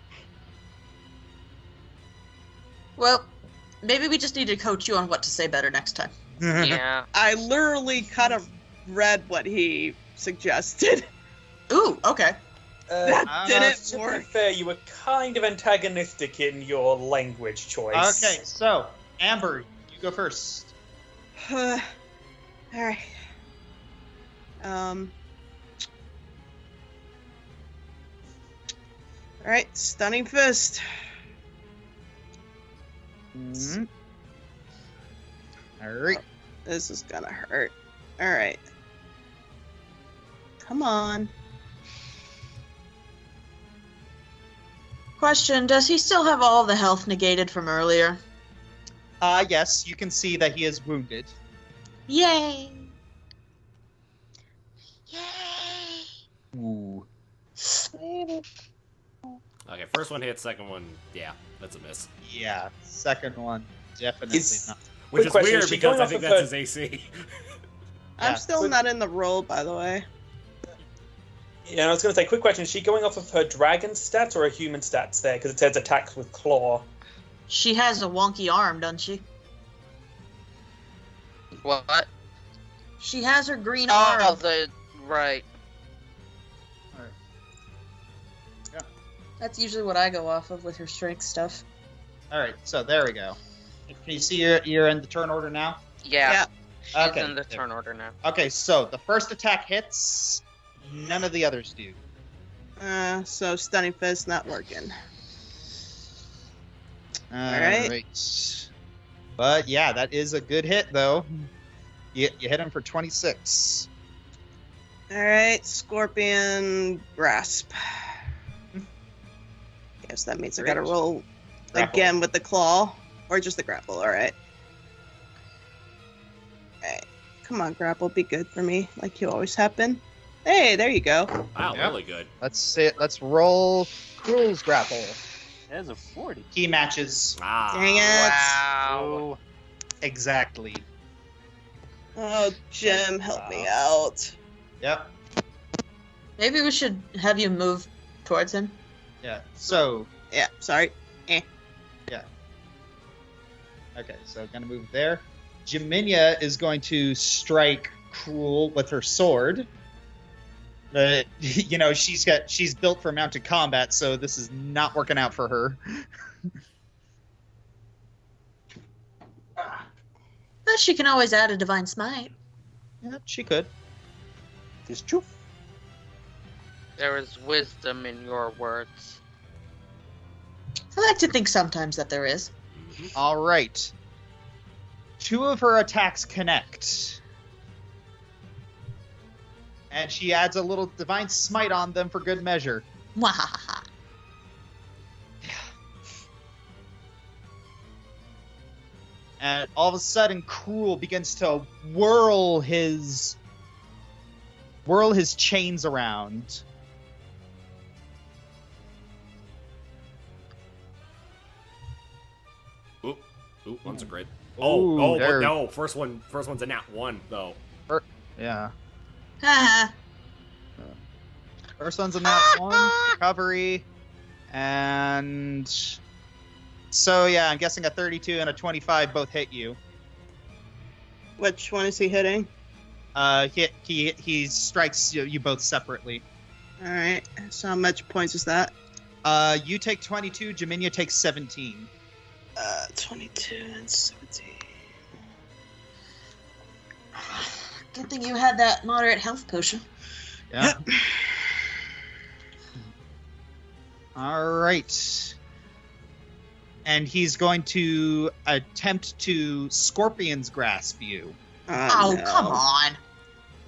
S1: Well, maybe we just need to coach you on what to say better next time.
S6: Yeah.
S10: I literally kind of read what he suggested.
S1: Ooh, okay.
S10: That didn't
S9: To be
S10: work.
S9: fair, you were kind of antagonistic in your language choice.
S5: Okay, so Amber, you go first.
S10: All right. All right, stunning fist.
S5: Mm-hmm. All right.
S10: This is gonna hurt. All right. Come on.
S1: Question, does he still have all the health negated from earlier?
S5: Yes, you can see that he is wounded.
S1: Yay!
S5: Ooh.
S7: Okay, first one hits, second one, yeah, that's a miss.
S5: Yeah, second one definitely
S9: Is-
S5: not.
S7: Which
S9: Quick
S7: is
S9: question,
S7: weird
S9: is she
S7: because
S9: going
S7: I
S9: off
S7: think
S9: of
S7: that's
S9: her-
S7: his AC.
S5: Yeah.
S10: I'm still
S9: But-
S10: not in the roll, by the way.
S9: Yeah, I was going to say, quick question. Is she going off of her dragon stats or her human stats there? Because it says attacks with claw.
S1: She has a wonky arm, doesn't she?
S6: What?
S1: She has her green
S6: Oh,
S1: arm.
S6: right.
S1: That's usually what I go off of with her strength stuff.
S5: All right, so there we go. Can you see you're in the turn order now?
S6: Yeah.
S10: Yeah.
S6: She's
S5: Okay.
S6: in the turn order now.
S5: Okay, so the first attack hits. None of the others do.
S10: So stunning fist not working.
S5: All
S10: right.
S5: right. But yeah, that is a good hit though. You hit him for 26.
S10: All right, scorpion grasp. Yes, that means I gotta
S5: Great.
S10: roll
S5: Grapple.
S10: again with the claw, or just the grapple. All right. All right, come on, grapple, be good for me, like you always have been. Hey, there you go.
S7: Wow,
S5: Yep.
S7: really good.
S5: Let's roll Cruel's grapple.
S8: That's a 40.
S5: Key matches.
S7: Ah.
S10: Dang it!
S6: Wow.
S5: Exactly.
S10: Oh, Jim, help me out.
S5: Yep.
S1: Maybe we should have you move towards him.
S5: Yeah. So
S10: Yeah, sorry.
S5: okay, so gonna move there. Jaminia is going to strike Cruel with her sword. You know, she's built for mounted combat, so this is not working out for her.
S1: But she can always add a divine smite.
S5: Yeah, she could.
S8: This choof.
S6: There is wisdom in your words.
S1: I like to think sometimes that there is.
S5: All right. 2 of her attacks connect. And she adds a little divine smite on them for good measure.
S1: Mwahaha.
S5: And all of a sudden, Cruel begins to whirl his chains around.
S7: Ooh, one's a great.
S5: Ooh,
S7: but
S5: there-
S7: no, first one's a nat 1 though.
S5: Yeah.
S1: Haha.
S5: First one's a nat 1, recovery, and so yeah, I'm guessing a 32 and a 25 both hit you.
S10: Which one is he hitting?
S5: He strikes you both separately.
S10: All right. So how much points is that?
S5: You take 22, Jaminia takes 17.
S10: 22 and 17.
S1: Good thing you had that moderate health potion.
S5: Yeah. All right. And he's going to attempt to Scorpion's Grasp you.
S1: Oh,
S10: no.
S1: come on.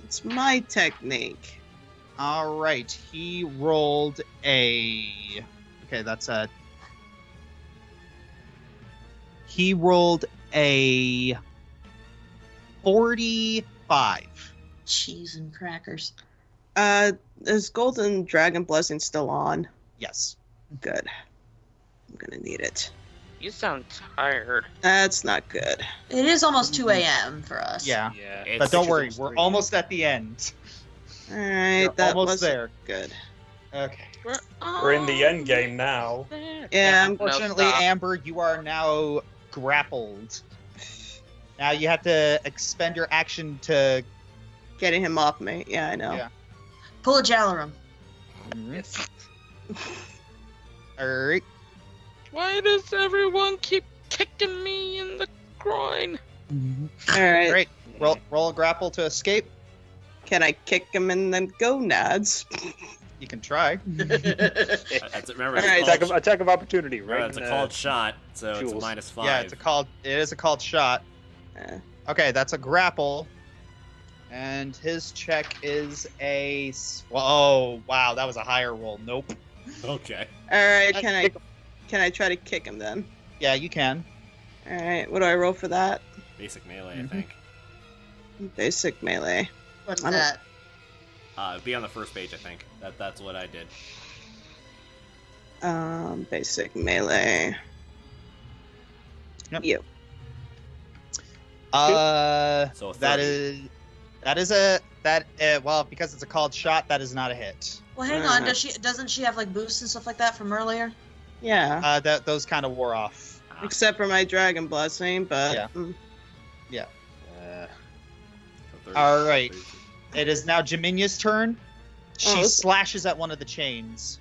S10: It's my technique.
S5: All right. He rolled a... Okay, that's a... He rolled a 45.
S1: Cheese and crackers.
S10: Is Golden Dragon Blessing still on?
S5: Yes.
S10: Good. I'm gonna need it.
S6: You sound tired.
S10: That's not good.
S1: It is almost 2 a.m. for us.
S5: Yeah.
S7: Yeah,
S5: But don't worry, we're almost at the end.
S10: All right,
S5: You're
S10: that
S5: almost
S10: was
S5: there.
S10: good.
S5: Okay.
S9: We're in the end game now.
S10: Yeah,
S5: Unfortunately,
S6: stop.
S5: Amber, you are now grappled. Now you have to expend your action to...
S10: getting him off me. Yeah, I know.
S5: Yeah.
S1: Pull a Jalarum.
S5: Alright.
S6: Why does everyone keep kicking me in the groin?
S10: All right.
S5: Great. Roll a grapple to escape.
S10: Can I kick him and then gonads?
S5: You can try.
S7: Remember,
S10: All right,
S8: Attack of opportunity, right?
S7: It's a called shot, so it's a
S8: Jules.
S7: -5.
S5: Yeah, it is a called shot. Okay, that's a grapple. And his check is a... Oh, wow, that was a higher roll. Nope.
S7: Okay.
S10: All right. Can I try to kick him then?
S5: Yeah, you can.
S10: All right. What do I roll for that?
S7: Basic melee, I think.
S10: Basic melee.
S1: What's
S10: I don't-
S1: that?
S7: Be on the first page, I think. That's what I did.
S10: Basic melee.
S5: Yep.
S10: You.
S7: So a 30.
S5: Well, because it's a called shot, that is not a hit.
S1: Well, hang on. Doesn't she have like boosts and stuff like that from earlier?
S10: Yeah.
S5: Those kind of wore off.
S10: Except for my dragon blessing, but
S5: Yeah.
S7: So 30,
S5: All right.
S7: 32.
S5: It is now Jaminia's turn. She
S10: Oh,
S5: slashes at one of the chains,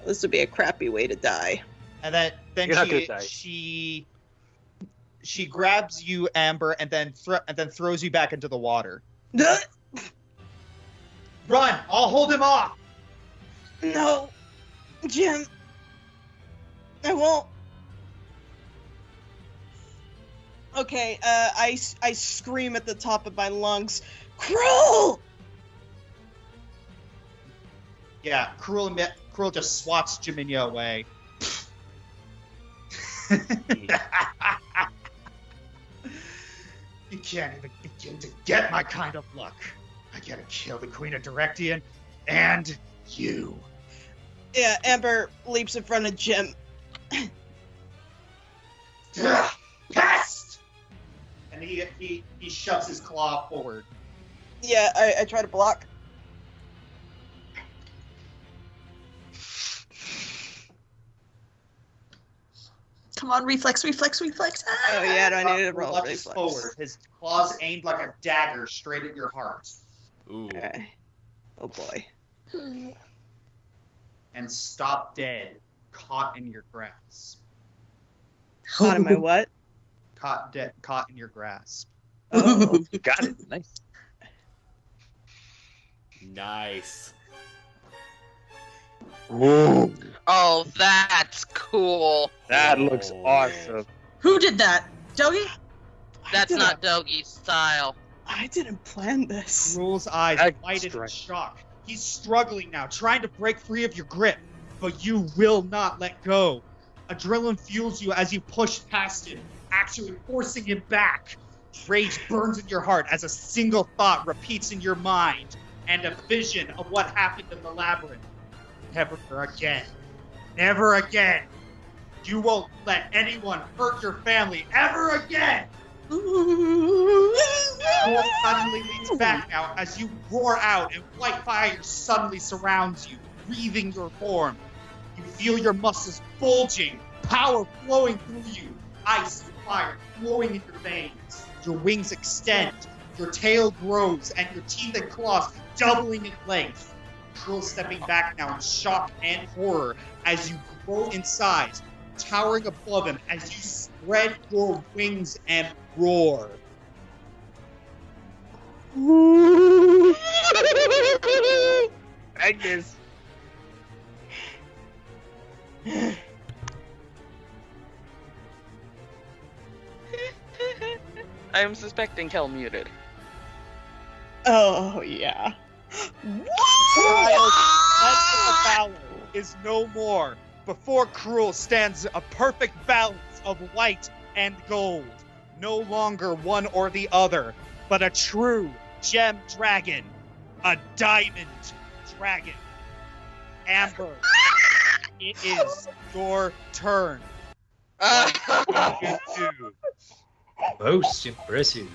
S10: this would be a crappy way to die.
S5: and then
S8: You're not gonna die.
S5: she grabs you, Amber, and then throws you back into the water. Run! I'll hold him off.
S10: No, Jim. I won't. Okay, I scream at the top of my lungs, Cruel!
S5: Yeah, Cruel just swats Jaminia away. You can't even begin to get my kind of luck. I gotta kill the Queen of Direction and you.
S10: Yeah, Amber leaps in front of Jim.
S5: Pest! And he shoves his claw forward.
S10: Yeah, I try to block.
S1: Come on, reflex.
S10: Oh yeah, I need to roll
S5: Lunges
S10: reflex.
S5: forward. His claws aimed like a dagger straight at your heart.
S7: Ooh.
S10: Okay. Oh boy.
S5: And stop dead, caught in your grasp.
S10: Caught in my what?
S5: Caught in your grasp.
S10: Oh.
S8: Got it. Nice.
S7: Nice.
S8: Whoa.
S6: Oh, that's cool.
S8: That looks
S7: Oh,
S8: awesome.
S1: Who did that? Doggy?
S6: That's not Doggy's style.
S10: I didn't plan this.
S5: Cruel's eyes
S8: Excellent.
S5: widened in shock. He's struggling now, trying to break free of your grip, but you will not let go. Adrenaline fuels you as you push past him, actually forcing him back. Rage burns in your heart as a single thought repeats in your mind, and a vision of what happened in the labyrinth. Never again. Never again. You won't let anyone hurt your family ever again. Cruel suddenly leans back now as you roar out and white fire suddenly surrounds you, breathing your form. You feel your muscles bulging, power flowing through you, ice and fire flowing in your veins. Your wings extend, your tail grows, and your teeth and claws doubling in length. Cruel stepping back now in shock and horror as you grow in size, towering above him as you spread your wings and roar.
S8: Agnes.
S11: I am suspecting Kel muted.
S10: Oh, yeah.
S5: Child, the valor is no more. Before Cruel stands a perfect balance of white and gold. No longer one or the other, but a true gem dragon. A diamond dragon. Amber, it is your turn. What will you do?
S4: Most impressive.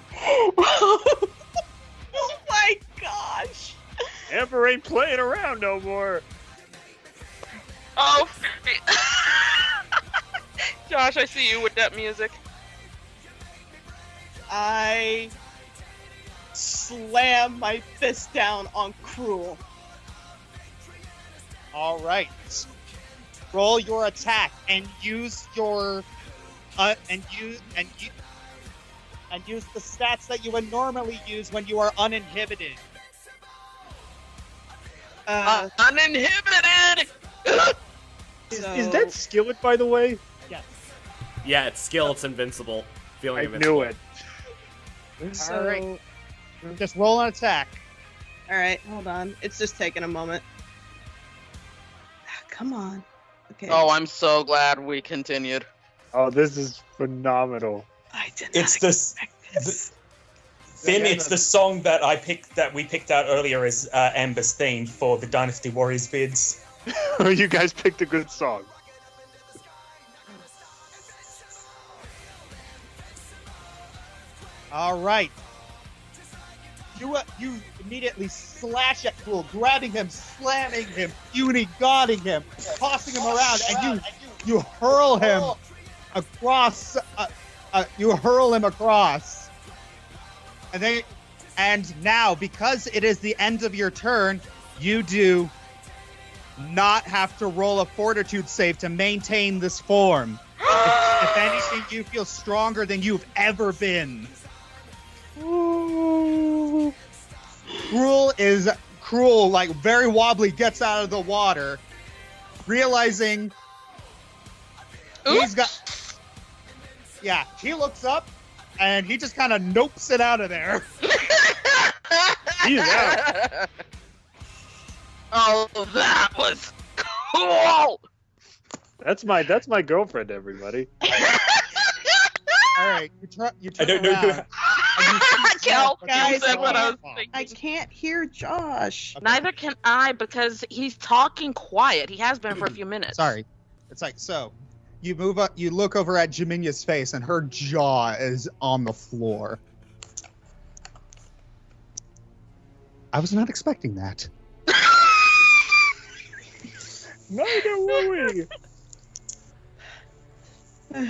S10: Oh my gosh.
S8: Amber ain't playing around no more.
S11: Oh, Josh, I see you with that music.
S10: I slam my fist down on Cruel.
S5: All right. Roll your attack and use your use the stats that you would normally use when you are uninhibited.
S11: Uninhibited!
S8: Is that skillet, by the way?
S5: Yes.
S7: Yeah, it's skill. It's invincible. Feeling
S8: I
S7: invincible.
S8: knew it.
S10: So,
S5: All right. Just roll an attack.
S10: all right, hold on. It's just taking a moment. Come on. Okay.
S11: Oh, I'm so glad we continued.
S8: Oh, this is phenomenal.
S10: I did not
S9: It's this. Finn, it's the song that we picked out earlier as Amber's theme for the Dynasty Warriors bids.
S8: You guys picked a good song.
S5: All right. You immediately slash at Cruel, grabbing him, slamming him, unigodding him, tossing him around, and you hurl him across. You hurl him across. And now, because it is the end of your turn, you do not have to roll a fortitude save to maintain this form. If anything, you feel stronger than you've ever been. Cruel, like very wobbly, gets out of the water, realizing he's got. Yeah, he looks up and he just kind of nopes it out of there.
S8: He's out.
S11: Oh, that was cool!
S8: That's my girlfriend, everybody.
S5: All right, you turn
S9: I don't know
S5: around.
S11: Kel,
S10: Guys,
S11: you said what I was thinking.
S10: I can't hear Josh.
S11: Neither can I, because he's talking quiet. He has been for a few minutes.
S5: Sorry. It's like, so, you move up, you look over at Jaminya's face, and her jaw is on the floor. I was not expecting that.
S8: Neither were we.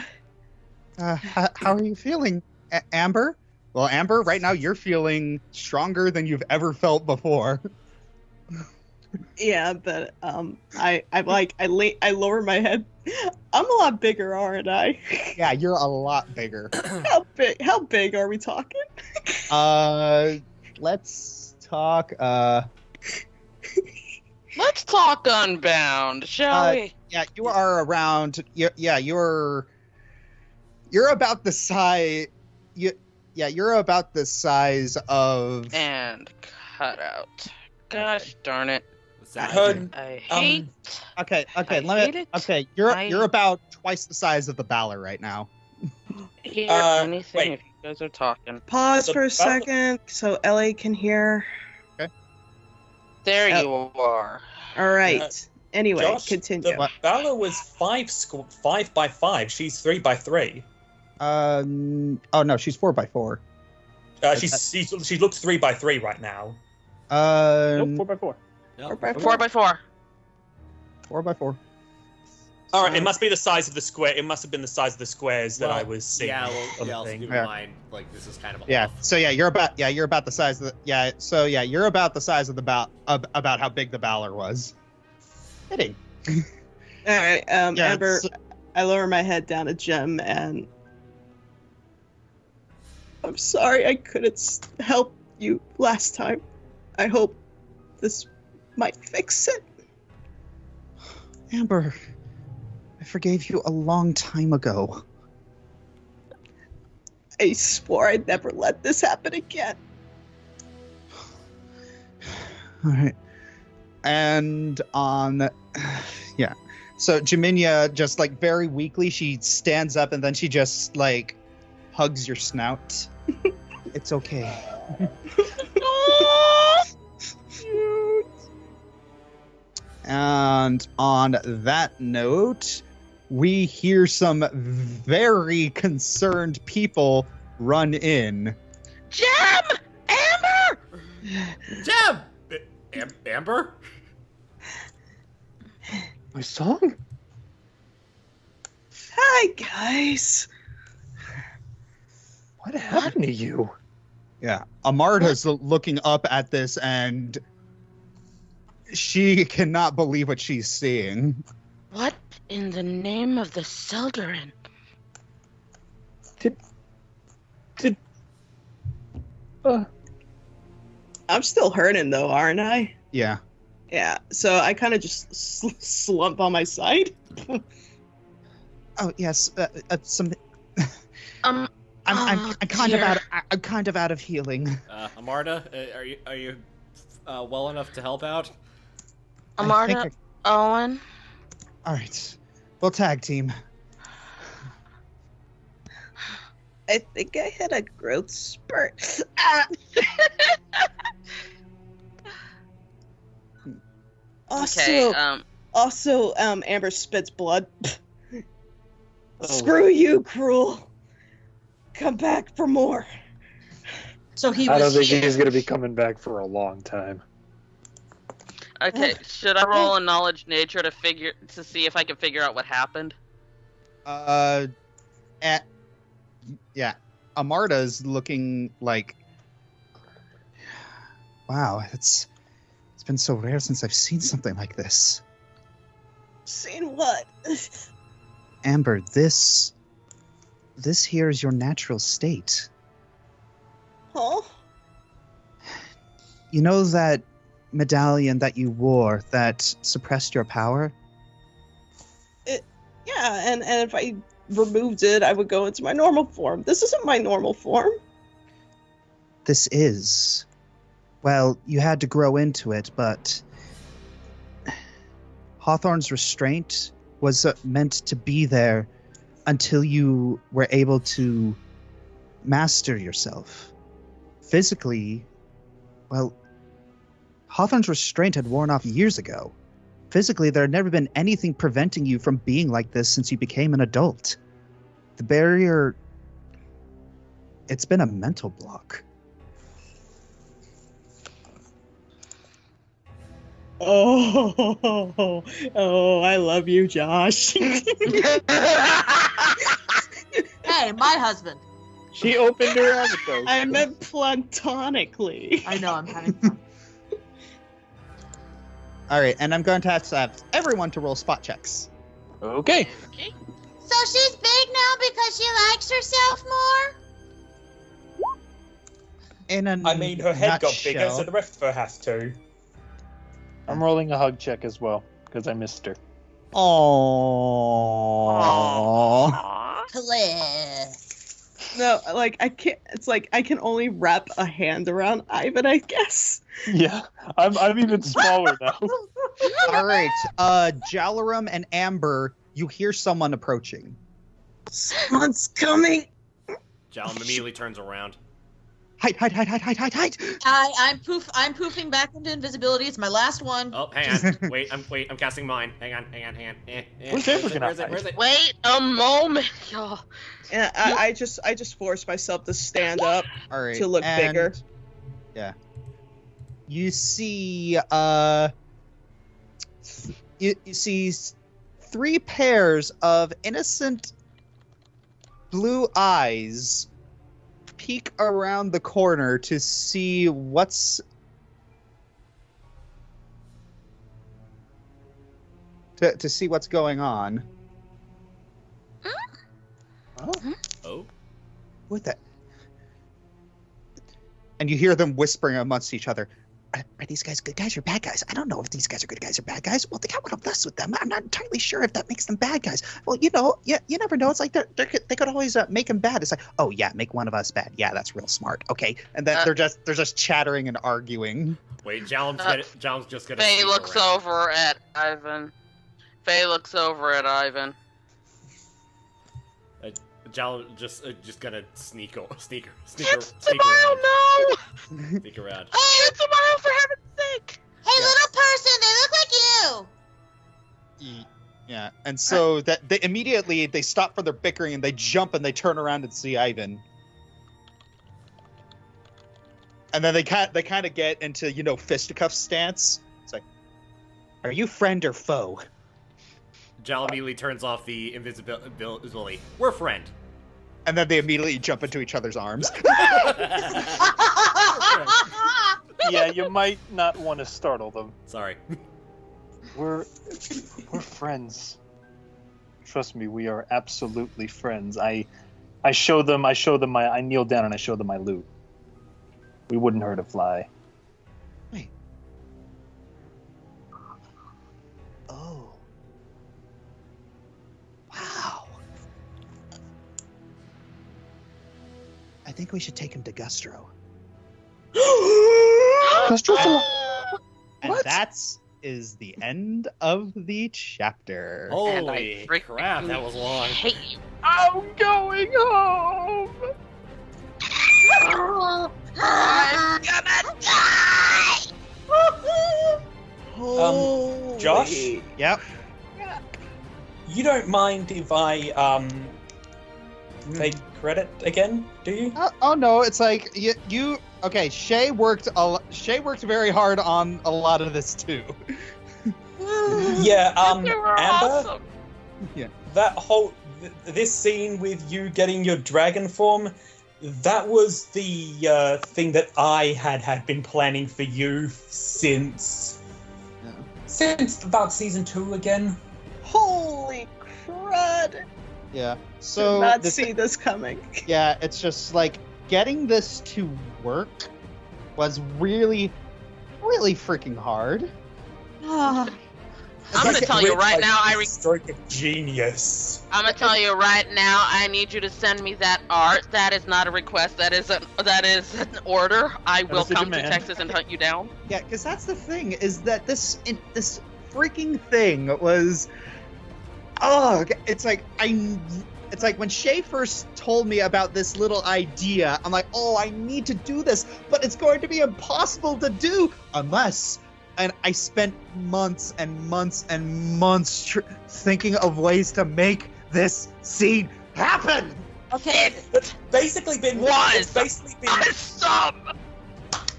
S5: How are you feeling, Amber? Well, Amber, right now you're feeling stronger than you've ever felt before.
S10: Yeah, but I lower my head. I'm a lot bigger, aren't I?
S5: Yeah, you're a lot bigger.
S10: How big are we talking?
S5: Let's talk.
S11: Let's talk Unbound, shall we?
S5: Yeah, you are around. You're about the size. You're about the size of.
S11: And cut out. Gosh darn it! I hate.
S5: Okay.
S11: I hate it.
S5: Okay, you're about twice the size of the Balor right now.
S6: hear
S9: wait.
S6: anything if you guys are talking.
S10: Pause
S9: The
S10: for a
S9: battle-
S10: second so Ellie can hear.
S6: There you are.
S10: All right. Anyway,
S9: Josh,
S10: continue.
S9: the Valor was 5 by 5. She's 3 by 3.
S5: Oh no, she's 4x4.
S9: She looks 3 by 3 right now.
S8: Nope, 4x4.
S7: No.
S6: 4x4.
S5: 4x4.
S9: All right, it must be the size of the square. It must have been the size of the squares that I was seeing.
S7: Yeah,
S9: on the
S7: also
S9: thing.
S7: keep in
S5: Yeah.
S7: mind, like, this is kind of
S5: Yeah.
S7: off.
S5: So you're about the size of the you're about the size of the about how big the Balor was. Hitting.
S10: All right,
S5: Yeah,
S10: Amber,
S5: so-
S10: I lower my head down at Jem and I'm sorry I couldn't help you last time. I hope this might fix it.
S5: Amber, I forgave you a long time ago.
S10: I swore I'd never let this happen again.
S5: All right. And so Jaminia just like very weakly, she stands up and then she just like hugs your snout. It's okay. And on that note, we hear some very concerned people run in.
S6: Jem! Amber!
S7: Jeb! Amber?
S8: My song?
S10: Hi, guys.
S8: What happened to you?
S5: Yeah, Amarda's looking up at this and she cannot believe what she's seeing.
S6: What in the name of the Seldarin?
S10: I'm still hurting though, aren't I?
S5: Yeah.
S10: Yeah, so I kind of just slump on my side.
S5: Oh yes. Some.
S6: Um.
S5: I'm kind of
S6: dear.
S5: out. I'm kind of out of healing.
S7: Amarda, are you well enough to help out?
S5: I think
S6: Amarda, Owen.
S5: All right, we'll tag team.
S10: I think I had a growth spurt. Ah!
S6: Okay.
S10: Also, Amber spits blood. Screw you, Cruel. Come back for more.
S1: So he
S8: I don't
S1: was
S8: think
S1: here.
S8: he's going to be coming back for a long time.
S6: Okay. Should I roll a knowledge nature to see if I can figure out what happened?
S5: Yeah, Amarda's looking like. Wow, it's been so rare since I've seen something like this.
S10: Seen what?
S5: Amber, this here is your natural state.
S10: Huh?
S5: You know that medallion that you wore that suppressed your power?
S10: Yeah, and if I removed it, I would go into my normal form. This isn't my normal form.
S5: This is. Well, you had to grow into it, but Hawthorne's restraint was meant to be there until you were able to master yourself. Physically, well, Hawthorne's restraint had worn off years ago. Physically, there had never been anything preventing you from being like this since you became an adult. The barrier, it's been a mental block.
S10: Oh, I love you, Josh.
S1: Hey, my husband.
S8: She opened her avatar.
S10: I meant platonically.
S1: I know, I'm having fun.
S5: All right, and I'm going to have everyone to roll spot checks.
S8: Okay.
S12: So she's big now because she likes herself more?
S9: I mean, her head got bigger,
S5: nutshell.
S9: so the rest of her has to.
S8: I'm rolling a hug check as well, because I missed her.
S5: Aww.
S1: Claire.
S10: No, like I can't. It's like I can only wrap a hand around Ivan, I guess.
S8: Yeah, I'm even smaller now.
S5: All right, Jalarum and Amber, you hear someone approaching.
S10: Someone's coming.
S7: Jalum immediately turns around.
S5: Hide!
S1: I'm poofing back into invisibility. It's my last one.
S7: Oh, hang on. Wait, I'm casting mine. Hang on.
S8: Where's it?
S7: Where's it?
S6: Wait a moment, y'all.
S10: And I just forced myself to stand up
S5: All right.
S10: to look bigger.
S5: Yeah. You see, you see 3 pairs of innocent blue eyes peek around the corner to see what's to see what's going on.
S7: Oh.
S5: What the? And you hear them whispering amongst each other. Are these guys good guys or bad guys? I don't know if these guys are good guys or bad guys. Well, they got one less with them. I'm not entirely sure if that makes them bad guys. Well, you never know. It's like they could always make them bad. It's like, oh yeah, make one of us bad. Yeah, that's real smart. Okay, and then they're just chattering and arguing.
S7: Wait, Jalum's just gonna.
S6: Faye looks over at Ivan.
S7: Jalum just gonna sneak around.
S6: Sneak around.
S7: Sneak around.
S6: Oh, it's Tomorrow, for heaven's sake!
S12: Hey, little person, they look like you.
S5: Yeah, and so that they immediately stop for their bickering and they jump and they turn around and see Ivan. And then they kind of get into fisticuff stance. It's like, are you friend or foe?
S7: Jalum immediately turns off the invisibility. We're friend.
S5: And then they immediately jump into each other's arms.
S8: Yeah, you might not want to startle them.
S7: Sorry.
S8: We're friends. Trust me, we are absolutely friends. I show them I kneel down and I show them my loot. We wouldn't hurt a fly.
S5: Wait. Oh. Wow. I think we should take him to Gustro.
S8: Gustro?
S5: And that's the end of the chapter.
S7: Holy crap, that was long.
S6: Hate you.
S8: I'm going home.
S6: I'm gonna die.
S9: Josh?
S5: Yep.
S9: You don't mind if I take credit again, do you?
S5: Oh no, it's like you okay, Shay worked very hard on a lot of this too.
S9: Yeah,
S6: You were
S9: Amber,
S6: awesome.
S5: Yeah.
S9: that this scene with you getting your dragon form, that was the thing that I had been planning for you since about season 2 again.
S10: Holy crud!
S5: Yeah.
S10: Did
S5: So
S10: not see this coming.
S5: yeah, it's just like getting this to work was really, really freaking hard.
S1: Ah.
S6: I'm gonna tell you right now,
S9: stroke of genius.
S6: I'm gonna tell you right now, I need you to send me that art. That is not a request. That is an order. I will
S8: is a
S6: come to
S8: demand.
S6: Texas and hunt you down.
S5: Yeah, because that's the thing is that this freaking thing was. Oh, it's like when Shay first told me about this little idea, I'm like, oh, I need to do this, but it's going to be impossible to do unless. And I spent months and months and months thinking of ways to make this scene happen.
S1: Okay.
S9: That's basically been
S6: Awesome.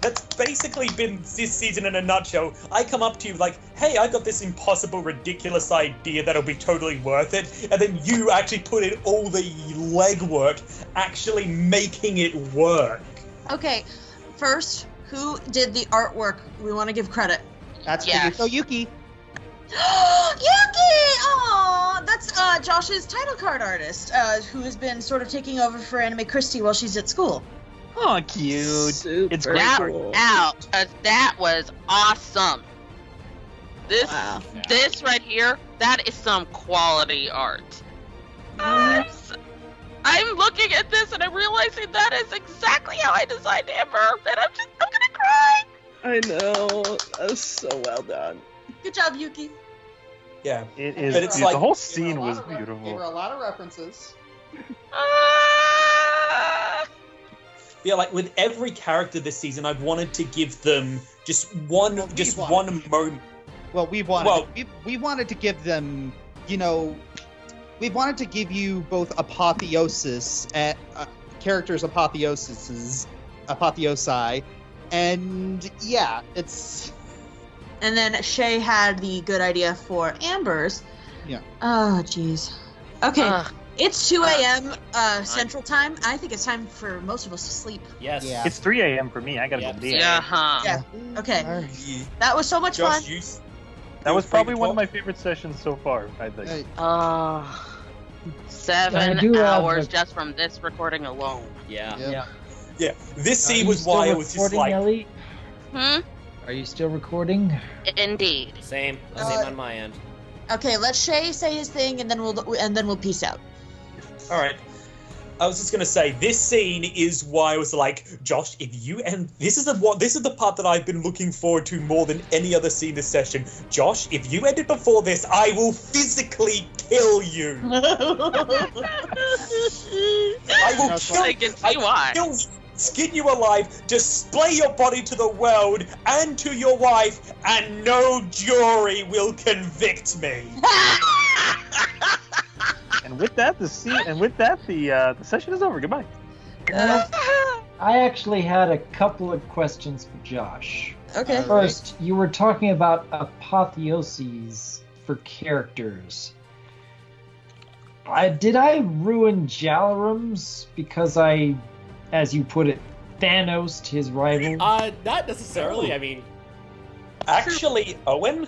S9: That's basically been this season in a nutshell. I come up to you like, hey, I got this impossible, ridiculous idea that'll be totally worth it, and then you actually put in all the legwork, actually making it work.
S1: Okay. First, who did the artwork? We want to give credit.
S5: That's
S6: Yes.
S5: for Yuki.
S1: Yuki! Aw, that's Josh's title card artist, who has been sort of taking over for Anime Christie while she's at school.
S8: Oh, cute. It's great.
S6: Out. That was awesome. This
S1: Wow.
S6: this right here, that is some quality art. I'm looking at this and I'm realizing that is exactly how I designed Amber, and I'm gonna cry.
S10: I know. That was so well done.
S1: Good job, Yuki.
S9: Yeah.
S8: It is.
S9: But it's
S8: the
S9: like-
S8: whole scene was
S5: Gave her
S8: beautiful.
S5: a lot of references.
S9: Yeah, like with every character this season, I've wanted to give them just one moment.
S5: Well, we wanted to give them, we wanted to give you both apotheosis, characters apotheosi, and yeah, it's.
S1: And then Shay had the good idea for Amber's.
S5: Yeah.
S1: Oh, jeez. Okay, it's 2 a.m. Central Time. I think it's time for most of us to sleep.
S7: Yes.
S5: Yeah.
S8: It's 3 a.m. for me. I gotta go to bed.
S1: Yeah. Okay. That was so much fun.
S8: That was probably one of my favorite sessions so far, I think.
S11: 7 hours just from this recording alone.
S7: Yeah.
S9: This scene was why it was just like.
S4: Ellie?
S11: Hmm?
S4: Are you still recording?
S11: Indeed.
S7: Same on my end.
S1: Okay, let Shay say his thing, and then we'll peace out.
S9: All right. I was just gonna say this scene is why I was like, Josh, if you end this is the part that I've been looking forward to more than any other scene this session. Josh, if you end it before this, I will physically kill you. I will kill you, skin you alive, display your body to the world and to your wife, and no jury will convict me.
S8: And with that, the session is over. Goodbye.
S4: I actually had a couple of questions for Josh.
S1: Okay.
S4: First, you were talking about apotheoses for characters. Did I ruin Jalarum's because I, as you put it, Thanos'd his rival?
S7: Not necessarily. I mean,
S9: actually, Owen,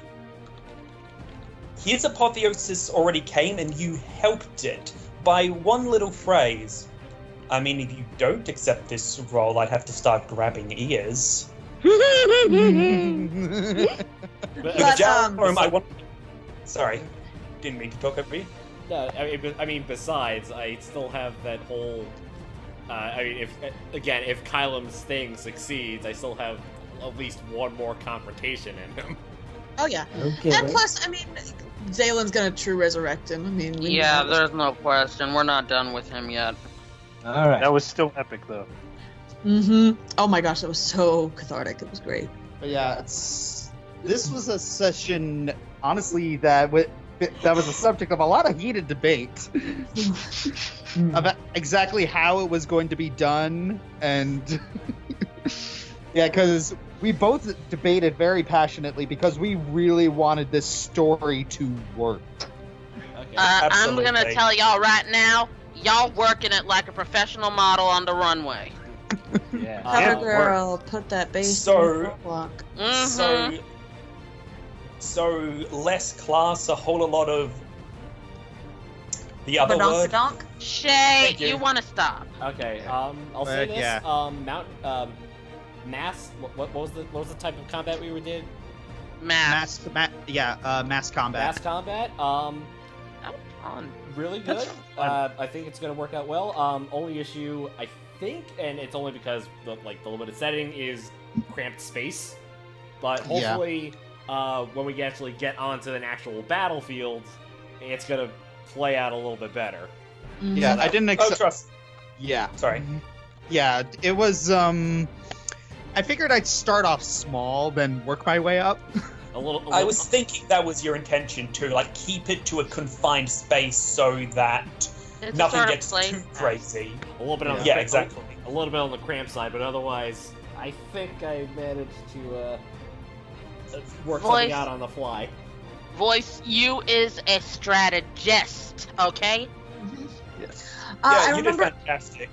S9: his apotheosis already came, and you helped it by one little phrase. I mean, if you don't accept this role, I'd have to start grabbing ears. Sorry, didn't mean to talk over you.
S7: No, I mean, besides, I still have that whole. If Kylem's thing succeeds, I still have at least one more confrontation in him.
S1: Oh yeah.
S4: Okay.
S1: And plus, I mean, Zalen's gonna true resurrect him. I mean,
S11: there's no question. We're not done with him yet.
S4: All right.
S8: That was still epic, though.
S1: Mm-hmm. Oh my gosh, that was so cathartic. It was great.
S5: But yeah, this was a session, honestly, that was the subject of a lot of heated debate about exactly how it was going to be done, and yeah, because we both debated very passionately because we really wanted this story to work.
S7: Okay.
S11: I'm gonna tell y'all right now, y'all working it like a professional model on the runway.
S7: Yeah.
S1: Cover girl, put that base in the block.
S11: Mm-hmm.
S9: So less class, a whole lot of the other word.
S11: Shay, you want to stop?
S7: Okay. I'll say this.
S5: Yeah.
S7: Mass. What was the type of combat we did?
S11: Mass
S5: Mass combat.
S7: Mass combat.
S11: That was fun.
S7: Really good. I think it's gonna work out well. Only issue, I think, and it's only because the limited setting is cramped space. But hopefully, when we actually get onto an actual battlefield, it's gonna play out a little bit better.
S5: Yeah, I didn't accept.
S9: Trust.
S5: Yeah.
S9: Sorry.
S5: Yeah, it was. I figured I'd start off small, then work my way up.
S7: A little.
S9: I was thinking that was your intention too, like keep it to a confined space so that
S11: It's
S9: nothing
S11: sort of
S9: gets
S11: plain
S9: too crazy.
S7: A little bit on the
S9: Yeah, exactly.
S7: A little bit on the cramp side, but otherwise, I think I managed to work something out on the fly.
S11: Voice, you is a strategist, okay?
S9: Yeah, you did fantastic.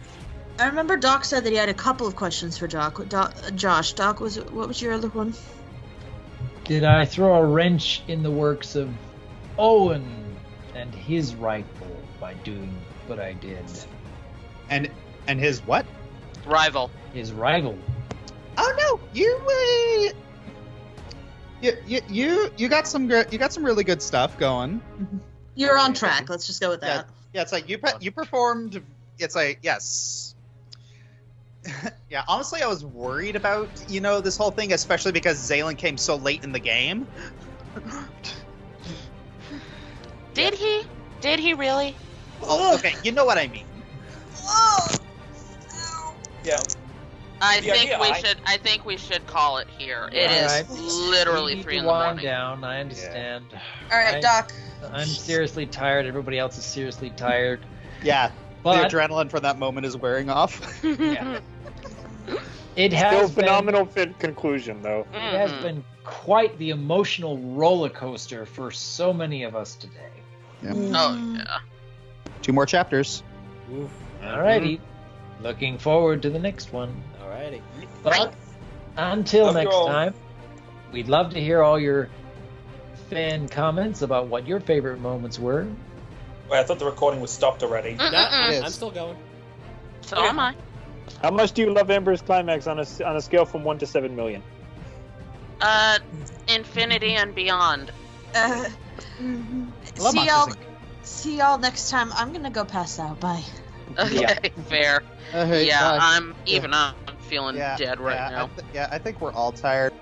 S1: I remember Doc said that he had a couple of questions for Josh. Doc, what was your other one?
S4: Did I throw a wrench in the works of Owen and his rifle by doing what I did?
S5: And his what?
S11: Rival.
S4: His rival.
S5: Oh no, you got some really good stuff going.
S1: You're on track. Let's just go with that.
S5: Yeah, it's like you performed. It's like yes. Yeah, honestly, I was worried about this whole thing, especially because Zalen came so late in the game.
S11: Did he? Did he really?
S5: Oh, okay, you know what I mean.
S9: Yeah.
S6: I
S9: The idea,
S6: I think we should call it here. It
S4: All
S6: is
S4: right.
S6: literally
S4: We need
S6: 3
S4: to
S6: in the
S4: wind
S6: morning.
S4: down. I understand.
S1: All right, Doc.
S4: I'm seriously tired. Everybody else is seriously tired.
S5: Yeah,
S4: But
S5: the adrenaline from that moment is wearing off.
S4: yeah, it
S8: Still
S4: has been,
S8: phenomenal conclusion, though.
S4: it has been quite the emotional roller coaster for so many of us today.
S6: Oh yeah.
S5: 2 more chapters.
S7: Oof.
S4: Alrighty. Looking forward to the next one.
S7: Alrighty.
S4: But until
S9: Love you
S4: next
S9: all.
S4: time, we'd love to hear all your fan comments about what your favorite moments were.
S9: Wait, I thought the recording was stopped already.
S7: Nah,
S5: It is.
S7: I'm still going.
S6: So am I.
S8: How much do you love Ember's climax on a scale from 1 to 7 million?
S6: Infinity and beyond.
S5: I love
S1: See y'all.
S5: Monsters,
S1: See y'all next time. I'm gonna go pass out. Bye.
S6: Okay,
S4: Yeah.
S6: fair.
S5: Inc.
S6: Yeah,
S5: Bye.
S6: I'm feeling dead right now.
S5: I think we're all tired.